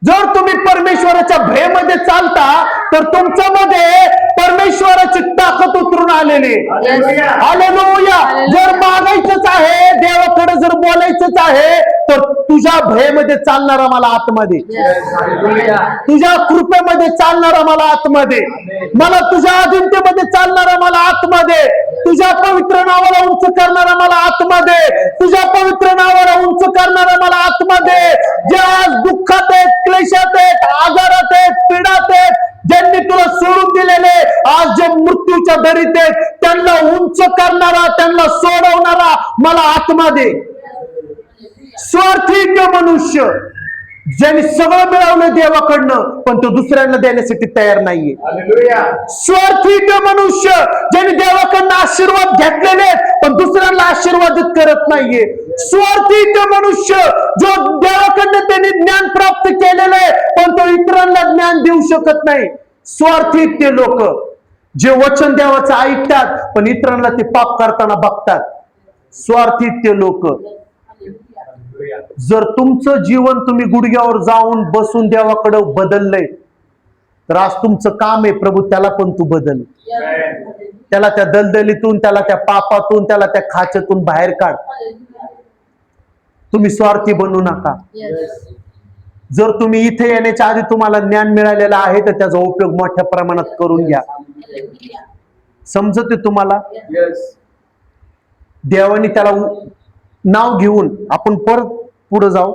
जर तुम्ही परमेश्वराच्या भयमध्ये चालता तर तुमच्यामध्ये परमेश्वराची ताकद उतरून आलेली. हालेलुया. जर मागायचंच आहे, देवाकडे जर बोलायचंच आहे तर तुझ्या भयमध्ये चालणारा मला आतमध्ये, तुझ्या कृपेमध्ये चालणारा मला आतमध्ये, मला तुझ्या अधीनतेमध्ये चालणारा मला आतमध्ये, तुझ्या पवित्र नावाला उंच करणारा मला आतमध्ये, तुझ्या पवित्र नावाला उंच करणारा मला आतमध्ये. जे आज दुःखात आहेत, क्लेशात आहेत, आजारात आहेत, पीडात आहेत, ज्यांनी तुला सोडून दिलेले, आज जे मृत्यूच्या दरीत आहेत, त्यांना उंच करणारा, त्यांना सोडवणारा मला आतमध्ये. स्वार्थी ते मनुष्य ज्यांनी सगळं मिळवलं देवाकडनं पण तो दुसऱ्यांना देण्यासाठी तयार नाहीये. स्वार्थी ते मनुष्य ज्यांनी देवाकडनं आशीर्वाद घेतलेले पण दुसऱ्यांना आशीर्वादित करत नाहीये. स्वार्थी ते मनुष्य जो देवाकडनं त्यांनी ज्ञान प्राप्त केलेले पण तो इतरांना ज्ञान देऊ शकत नाही. स्वार्थी ते लोक जे वचन देवाचं ऐकतात पण इतरांना ते पाप करताना बघतात. स्वार्थी ते लोक. जर तुमचं जीवन तुम्ही गुडघ्यावर जाऊन बसून देवाकडे बदललंय तर आज तुमचं काम आहे, प्रभू त्याला पण तू बदल. त्याला त्या दलदलीतून, त्याला त्या पापातून, त्याला त्या खाचेतून बाहेर काढ. तुम्ही स्वार्थी बनू नका. जर तुम्ही इथे येण्याच्या आधी तुम्हाला ज्ञान मिळालेलं आहे तर त्याचा उपयोग मोठ्या प्रमाणात करून घ्या. समजते तुम्हाला? देवाने त्याला नाव घेऊन आपण परत पुढे जाऊ.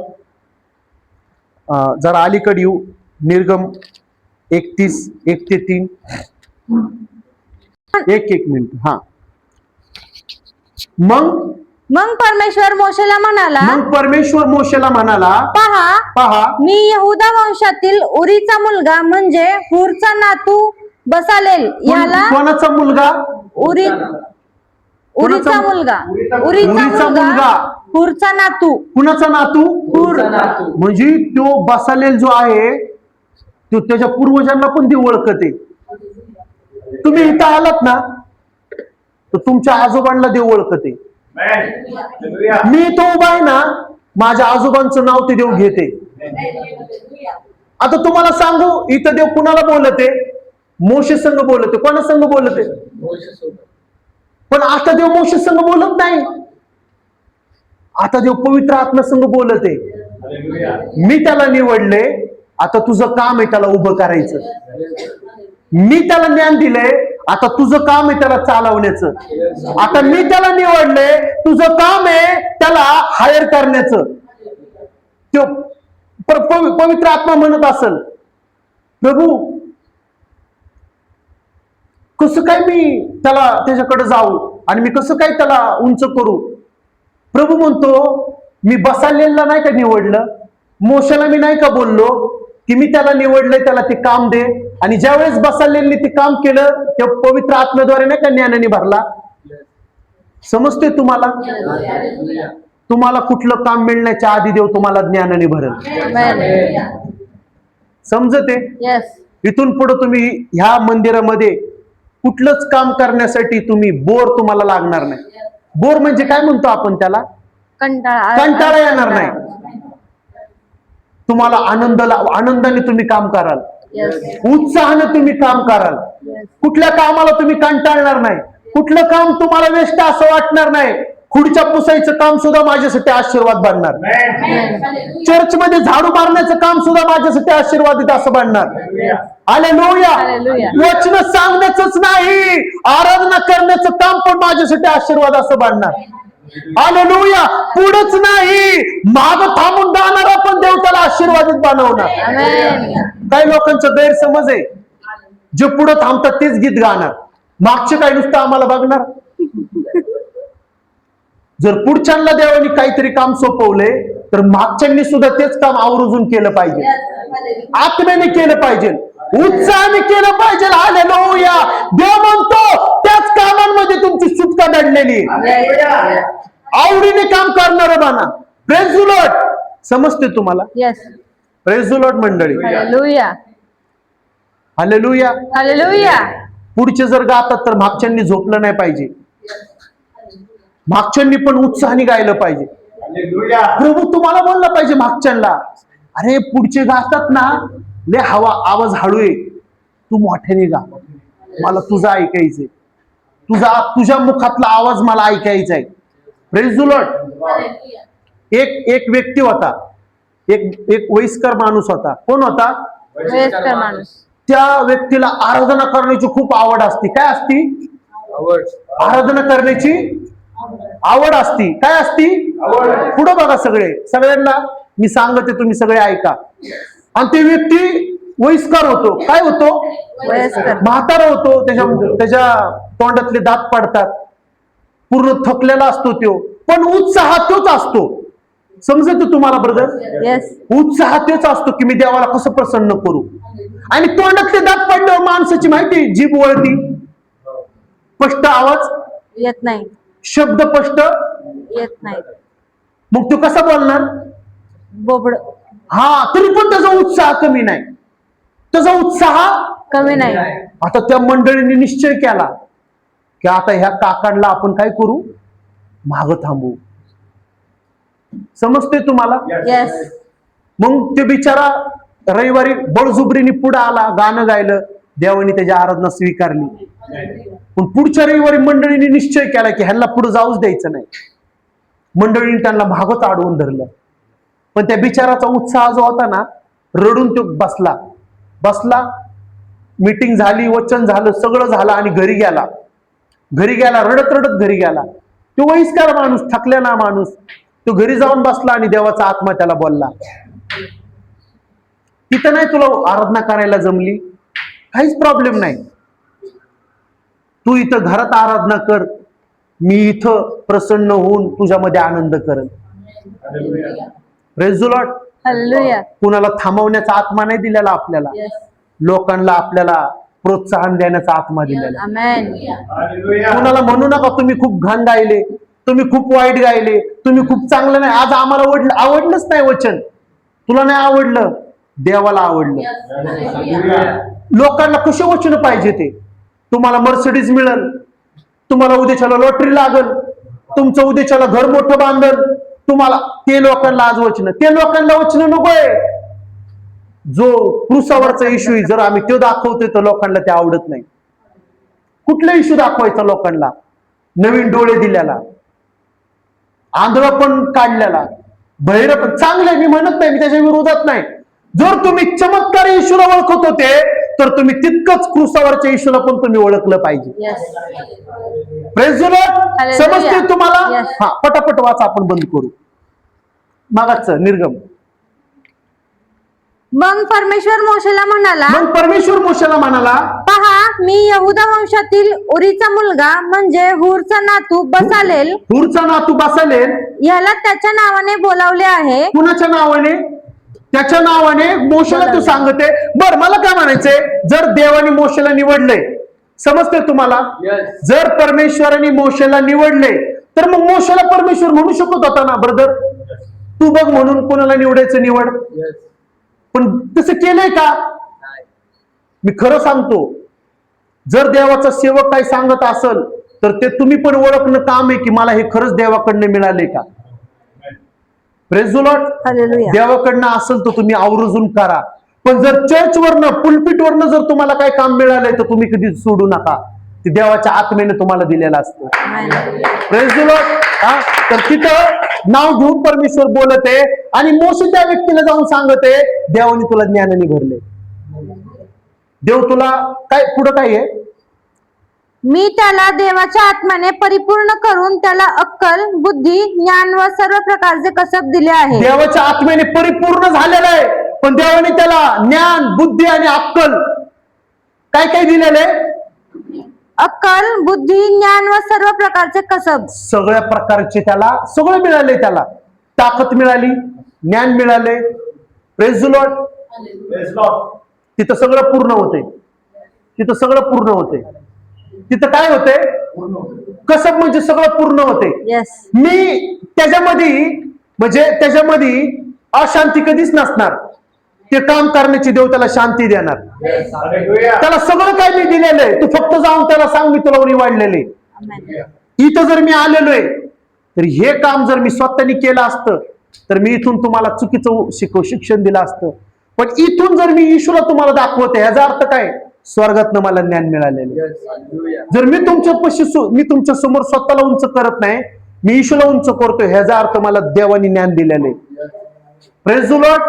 जरा अलीकडे येऊ. निर्गम 31:1-3. एक मिनिट. हा, मग परमेश्वर मोशेला म्हणाला, पहा मी यहुदा वंशातील उरीचा मुलगा म्हणजे हूरचा नातू बसालेल याला. कोणाचा मुलगा? उरीचा मुलगा हूरचा नातू. कुणाचा नातू? हूर. म्हणजे तो बसालेल जो आहे तो त्याच्या पूर्वजांना पण ती ओळखते. तुम्ही इथं आलात ना तर तुमच्या आजोबांना देव ओळखते. मी तो उभा आहे ना, माझ्या आजोबांचं नाव ते देव घेते. आता तुम्हाला सांगू, इथं देव कुणाला बोलते? मोशे संघ बोलते. कोणा संघ बोलते? पण आता देव मोशे संघ बोलत नाही. आता देव पवित्र आत्मा संघ बोलते. मी त्याला निवडले, आता तुझं काम आहे त्याला उभं करायचं. मी त्याला ज्ञान दिलंय, आता तुझं काम आहे त्याला चालवण्याचं. आता मी त्याला निवडले, तुझं काम आहे त्याला हायर करण्याचं. तो पवित्र आत्मा म्हणत असेल, प्रभू कसं काय मी त्याच्याकडे जाऊ आणि मी कसं काय त्याला उंच करू? प्रभू म्हणतो, मी बसालेला नाही का निवडलं? मोशेला मी नाही का बोललो की मी त्याला निवडलंय, त्याला ते काम दे? आणि ज्यावेळेस बसालेली ते काम केलं त्या पवित्र आत्म्याद्वारे नाही का ज्ञानाने भरला. समजते तुम्हाला? तुम्हाला कुठलं काम मिळण्याच्या आधी देव तुम्हाला ज्ञानाने भरेल. समजते? इथून पुढे तुम्ही ह्या मंदिरामध्ये कुठलंच काम करण्यासाठी तुम्हाला लागणार नाही. बोर म्हणजे काय म्हणतो आपण त्याला? कंटाळा येणार नाही. तुम्हाला आनंदाने तुम्ही काम कराल, उत्साहाने तुम्ही काम कराल. कुठल्या कामाला तुम्ही कंटाळणार नाही. कुठलं काम तुम्हाला वेस्ट असं वाटणार नाही. खुर्च्या पुसायचं काम सुद्धा माझ्यासाठी आशीर्वाद बनणार. चर्च मध्ये झाडू मारण्याचं काम सुद्धा माझ्यासाठी आशीर्वादित असं बनणार. हालेलुया. वचन सांगण्याचंच नाही, आराधना करण्याचं काम पण माझ्यासाठी आशीर्वाद असं बनणार. हालेलुया. पुढेच नाही, माग थांबून जाणारा पण देव त्याला आशीर्वादित बनवणार. काही लोकांचा गैरसमज आहे, जे पुढे थांबतात तेच गीत गाणार, मागचे काय नुसतं आम्हाला बघणार. जर पुढच्यांना देवानी काहीतरी काम सोपवले तर मागच्यांनी सुद्धा तेच काम आवर्जून केलं पाहिजे, आत्म्याने केलं पाहिजे, उत्साहाने केलं पाहिजे. हालेलुया. देव म्हणतो त्याच कामांमध्ये तुमची सुटका दडलेली, आवडीने काम करणारं बना. Praise the Lord. समजते तुम्हाला? प्रेज द लॉर्ड मंडळी. हालेलुया. पुढचे जर गातात तर मागच्यांनी झोपलं नाही पाहिजे, मागच्यांनी पण उत्साहाने गायलं पाहिजे. प्रभू तुम्हाला बोलला पाहिजे मागच्यांना, अरे पुढचे गातात ना, ले हवा आवाज हळू आहे, तू मोठ्याने गा, मला तुझं ऐकायचंय, तुझ्या मुखातला आवाज मला ऐकायचा आहे. Praise the Lord. एक व्यक्ती होता, एक वयस्कर माणूस होता. कोण होता? वयस्कर माणूस. त्या व्यक्तीला आराधना करण्याची खूप आवड असते. काय असती? आराधना करण्याची आवड असती. काय असती? पुढे बघा सगळ्यांना मी सांगते, तुम्ही सगळे ऐका. आणि ते व्यक्ती वयस्कर होतो. काय होतो? म्हातारा होतो. त्याच्या तोंडातले दात पडतात, पूर्ण थकलेला असतो तो, पण उत्साह तोच असतो. समजत तुम्हाला ब्रदर? उत्साह तोच असतो की मी देवाला कसं प्रसन्न करू. आणि तोंडातले दात पडल्यावर माणसाची माहिती जीभ वळती, स्पष्ट आवाज येत नाही, शब्द स्पष्ट येत नाही. मग तो कसा बोलणार? बोबड. हा, तरी पण त्याचा उत्साह कमी नाही, त्याचा उत्साह कमी नाही. आता त्या मंडळींनी निश्चय केला की आता ह्या काकांना आपण काय करू, माग थांबू. समजते तुम्हाला? मग ते बिचारा रविवारी बळजुबरीने पुढे आला, गाणं गायलं, देवानी त्याची आराधना स्वीकारली. पण पुढच्या रविवारी मंडळींनी निश्चय केला की ह्यांना पुढे जाऊच द्यायचं नाही. मंडळीने त्यांना भागच अडवून धरलं. पण त्या बिचाराचा उत्साह जो होता ना, रडून तो बसला. मीटिंग झाली, वचन झालं, सगळं झालं आणि घरी गेला. रडत रडत घरी गेला. तो वयस्कर माणूस, थकलेला माणूस, तो घरी जाऊन बसला आणि देवाचा आत्मा त्याला बोलला, तिथं नाही तुला आराधना करायला जमली, काहीच प्रॉब्लेम नाही, तू इथं घरात आराधना कर, मी इथं प्रसन्न होऊन तुझ्यामध्ये आनंद करेन. Praise the Lord. हालेलुया. कुणाला थांबवण्याचा आत्मा नाही दिलेला आपल्याला, लोकांना आपल्याला प्रोत्साहन देण्याचा आत्मा दिलेला. आमेन. कुणाला म्हणू नका तुम्ही खूप घाण गायले, तुम्ही खूप वाईट गायले, तुम्ही खूप चांगलं नाही. आज आम्हाला आवडलंच नाही वचन, तुला नाही आवडलं, देवाला आवडलं. लोकांना कसे वचन पाहिजे ते, तुम्हाला मर्सिडीज मिळेल, तुम्हाला उद्याच्याला लॉटरी लागल, तुमचं उद्याच्याला घर मोठं बांधल, तुम्हाला ते लोकांना आज वचन, ते लोकांना वचन नकोय. जो क्रूसावरचा इश्यू जर आम्ही तो दाखवतोय तर लोकांना ते आवडत नाही. कुठला इश्यू दाखवायचा लोकांना? नवीन डोळे दिल्याला, आंधळ पण काढल्याला, बहिर पण चांगले, मी म्हणत नाही, मी त्याच्या विरोधात नाही. जर तुम्ही चमत्कारी येशूला ओळखत होते तर तुम्ही तितकंच क्रूसावरच्या येशूला पण तुम्ही ओळखलं पाहिजे. Praise the Lord. समजते तुम्हाला? हा, पटापट वाचा, आपण बंद करू. मागाचं निर्गम. मग परमेश्वर मोशेला म्हणाला, पहा, मी यहूदा वंशातील उरीचा मुलगा म्हणजे हूरचा नातू बसालेल याला त्याच्या नावाने बोलावले आहे. कुणाच्या नावाने? त्याच्या नावाने. मोशेला तू सांगते. बर, मला काय म्हणायचंय, जर देवाने मोशेला निवडले, समजते तुम्हाला? जर परमेश्वराने मोशेला निवडले तर मग मोशेला परमेश्वर म्हणू शकत होता ना, ब्रदर तू बघ म्हणून कोणाला निवडायचं निवड. पण तसं केलंय का? मी खरं सांगतो, जर देवाचा सेवक काही सांगत असेल तर ते तुम्ही पण ओळखणं काम आहे की मला हे खरंच देवाकडनं मिळाले का. Praise the Lord. देवाकडनं असेल तर तुम्ही आवर्जून करा. पण जर चर्चवरनं, पुलपिटवरनं जर तुम्हाला काही काम मिळालंय तर तुम्ही कधी सोडू नका, ते देवाच्या आत्मेने तुम्हाला दिलेलं असतं. Praise the Lord. तर तिथं नाव घेऊन परमेश्वर बोलत आहे आणि मोशे त्या व्यक्तीला जाऊन सांगत आहे, देवाने तुला ज्ञानाने भरले. देव तुला काय पुढं काय आहे, मी त्याला देवाच्या आत्म्याने परिपूर्ण करून त्याला अक्कल, बुद्धी, ज्ञान व सर्व प्रकारचे कसब दिले आहे. देवाच्या आत्म्याने परिपूर्ण झालेला आहे, पण देवाने त्याला ज्ञान, बुद्धी आणि अक्कल काय काय दिलेलं आहे? अक्कल, बुद्धी, ज्ञान व सर्व प्रकारचे कसब, सगळ्या प्रकारचे त्याला सगळं मिळाले. त्याला ताकद मिळाली, ज्ञान मिळाले. Praise the Lord. तिथं सगळं पूर्ण होते, तिथं सगळं पूर्ण होते. तिथं काय होते? कसब म्हणजे सगळं पूर्ण होते. मी त्याच्यामध्ये म्हणजे त्याच्यामध्ये अशांती कधीच नसणार. ते काम करण्याची देव त्याला शांती देणार. त्याला सगळं काय मी दिलेलं आहे, तू फक्त जाऊन त्याला सांग मी तुला निवडलेले. इथं जर मी आलेलो आहे तर हे काम जर मी स्वतःनी केलं असतं तर मी इथून तुम्हाला चुकीचं शिक्षण दिलं असतं. पण इथून जर मी ईश्वरा तुम्हाला दाखवते, ह्याचा अर्थ काय? स्वर्गातनं मला ज्ञान मिळालेलं. जर मी तुमच्या समोर स्वतःला उंच करत नाही, मी ईश्वरला उंच करतोय, ह्याचा अर्थ मला देवानी ज्ञान दिलेलं आहे. Praise the Lord.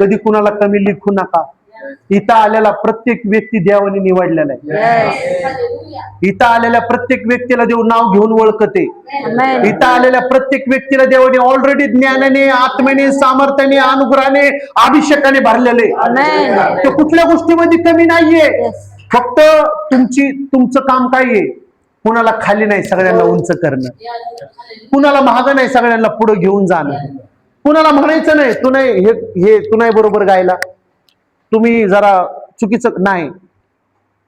कधी कुणाला कमी लिखू नका. इथं आलेला प्रत्येक व्यक्ती देवाने निवडलेला आहे. इथं आलेल्या प्रत्येक व्यक्तीला देव नाव घेऊन ओळखते. इथं आलेल्या प्रत्येक व्यक्तीला देवाने ऑलरेडी ज्ञानाने, आत्म्याने, सामर्थ्याने, अनुग्रहाने, अभिषेकाने भरलेले. तो कुठल्या गोष्टीमध्ये कमी नाहीये. फक्त तुमचं काम काय आहे? कुणाला खाली नाही, सगळ्यांना उंच करणं. कुणाला महाग नाही, सगळ्यांना पुढे घेऊन जाणं. कुणाला म्हणायचं नाही तू नाही तू नाही बरोबर गायला, तुम्ही जरा चुकीचं नाही.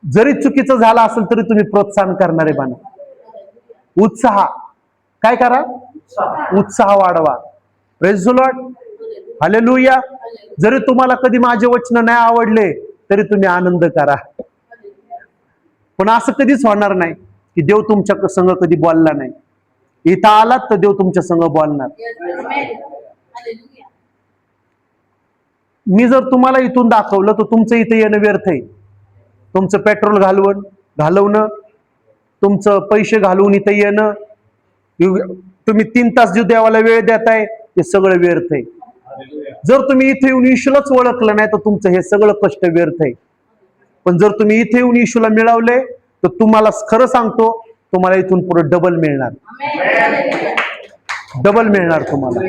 जरी चुकीचं झालं असेल तरी तुम्ही प्रोत्साहन करणारे बना. उत्साह काय करा? उत्साह वाढवा. Praise the Lord. हालेलुया. जरी तुम्हाला कधी माझे वचन नाही आवडले तरी तुम्ही आनंद करा. पण असं कधीच होणार नाही की देव तुमच्या संग कधी बोलला नाही. इथं आलात तर देव तुमच्या संग बोलणार. मी जर तुम्हाला इथून दाखवलं तर तुमचं इथं येणं व्यर्थ आहे. तुमचं पेट्रोल घालवणं, तुमचं पैसे घालवून इथं येणं, तुम्ही 3 तास जो देवाला वेळ देताय ते सगळं व्यर्थ आहे. जर तुम्ही इथे येऊन येशूलाच ओळखलं नाही तर तुमचं हे सगळं कष्ट व्यर्थ आहे. पण जर तुम्ही इथे येऊन येशूला मिळवले तर तुम्हाला खरं सांगतो, तुम्हाला इथून पुढे डबल मिळणार. डबल मिळणार तुम्हाला.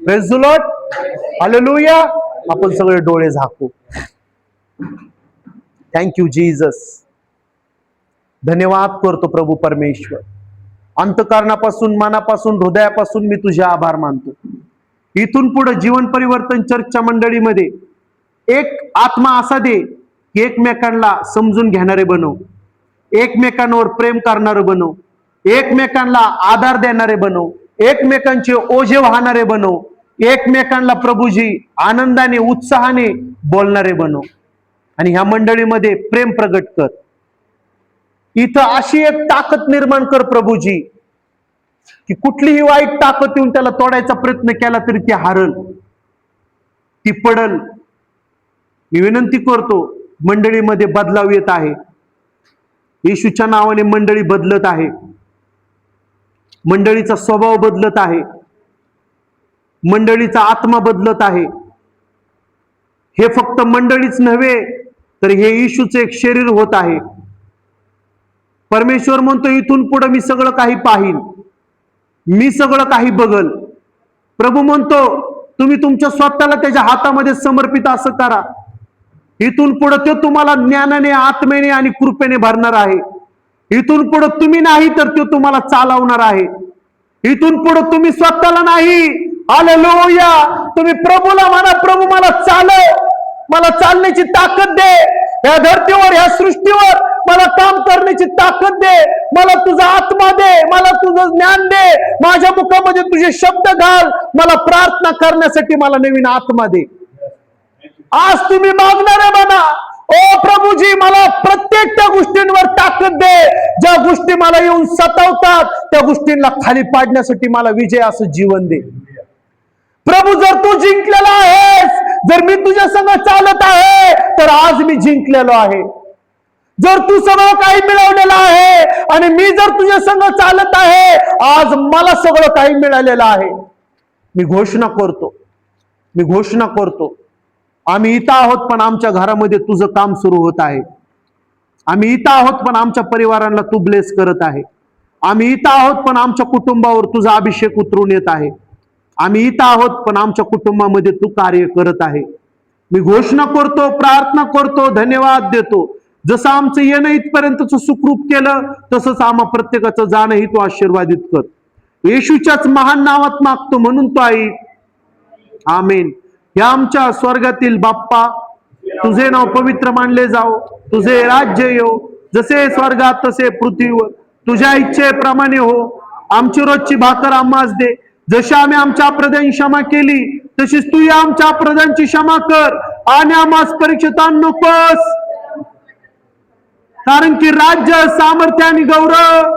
Praise the Lord. हालेलुया. आपण सगळे डोळे झाकू. Thank you Jesus. धन्यवाद करतो प्रभू परमेश्वर. अंतःकरणापासून, मनापासून, हृदयापासून मी तुझे आभार मानतो. इथून पुढे जीवन परिवर्तन चर्चच्या मंडळीमध्ये एक आत्मा असा दे की एकमेकांना समजून घेणारे बनव, एकमेकांवर प्रेम करणारे बनव, एकमेकांना आधार देणारे बनव, एकमेकांचे ओझे वाहणारे बनव, एकमेकांना प्रभूजी आनंदाने उत्साहाने बोलणारे बनव. आणि ह्या मंडळीमध्ये प्रेम प्रगट कर. इथं अशी एक ताकद निर्माण कर प्रभूजी की कुठलीही वाईट ताकद येऊन त्याला तोडायचा प्रयत्न केला तरी ती हारल, ती पडल. मी विनंती करतो, मंडळीमध्ये बदलाव येत आहे. येशूच्या नावाने मंडळी बदलत आहे. मंडळीचा स्वभाव बदलत आहे. मंडळीचा आत्मा बदलत आहे. हे फक्त मंडळीच नव्हे तर हे येशूचे एक शरीर होत आहे. परमेश्वर म्हणतो, इथून पुढे मी सगळं काही पाहीन, मी सगळं काही बघल. प्रभू म्हणतो, तुम्ही तुमच्या स्वतःला त्याच्या हातामध्ये समर्पित असं करा. इथून पुढे ते तुम्हाला ज्ञानाने, आत्मेने आणि कृपेने भरणार आहे. इथून पुढे तुम्ही नाही तर तो तुम्हाला चालवणार आहे. इथून पुढे तुम्ही स्वतःला नाही. हालेलुया. तुम्ही प्रभूला म्हणा, प्रभू मला चालव, मला चालण्याची ताकद दे. या धरतीवर, या सृष्टीवर मला काम करण्याची ताकद दे. मला तुझा आत्मा दे, मला तुझं ज्ञान दे. माझ्या मुखामध्ये तुझे शब्द घाल. मला प्रार्थना करण्यासाठी मला नवीन आत्मा दे. आज तुम्ही मागणारे म्हणा, ओ प्रभूजी मला प्रत्येक त्या गोष्टींवर ताकद दे. ज्या गोष्टी मला येऊन सतावतात त्या गोष्टींना खाली पाडण्यासाठी मला विजय असं जीवन दे. प्रभू जर तू जिंकलेला आहेस, जर मी तुझ्या संग चालत आहे तर आज मी जिंकलेलो आहे. जर तू सगळं काही मिळवलेलं आहे आणि मी जर तुझ्या संग चालत आहे, आज मला सगळं काही मिळालेलं आहे. मी घोषणा करतो, आम्ही इथं आहोत पण आमच्या घरामध्ये तुझं काम सुरू होत आहे. आम्ही इथं आहोत पण आमच्या परिवारांना तू ब्लेस करत आहे. आम्ही इथं आहोत पण आमच्या कुटुंबावर तुझा अभिषेक उतरून येत आहे. आम्ही इथं आहोत पण आमच्या कुटुंबामध्ये तू कार्य करत आहे. मी घोषणा करतो, प्रार्थना करतो, धन्यवाद देतो. जसं आमचं येणं इथपर्यंतच सुखरूप केलं तसंच आम्हा प्रत्येकाचं जाणंही तू आशीर्वादित कर. येशूच्याच महान नावात मागतो म्हणून तो आई. आमेन. या आमच्या स्वर्गातील बाप्पा, तुझे नाव पवित्र मानले जाओ, तुझे राज्य येऊ, जसे स्वर्गात तसे पृथ्वीवर, तुझ्या इच्छेप्रमाणे हो. आमची रोजची भाकर आम्हास दे. जशी आम्ही आमच्या अपराधांची क्षमा केली तशीच तू या आमच्या अपराधांची क्षमा कर. आणि आम्हास परीक्षेत आणू नकोस, कारण की राज्य, सामर्थ्य आणि गौरव.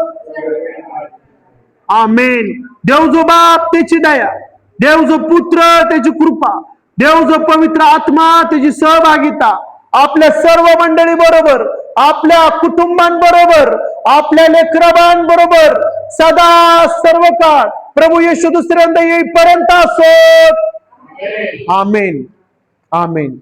आमेन. देव जो बाप त्याची दया, देव जो पुत्र त्याची कृपा, देव जो पवित्र आत्मा त्याची सहभागिता आपल्या सर्व मंडळी बरोबर, आपल्या कुटुंबांबरोबर, आपल्या लेकराबांबरोबर सदा सर्व काळ प्रभू येशू दुसऱ्यांदा येईपर्यंत असो. आमेन. आमेन.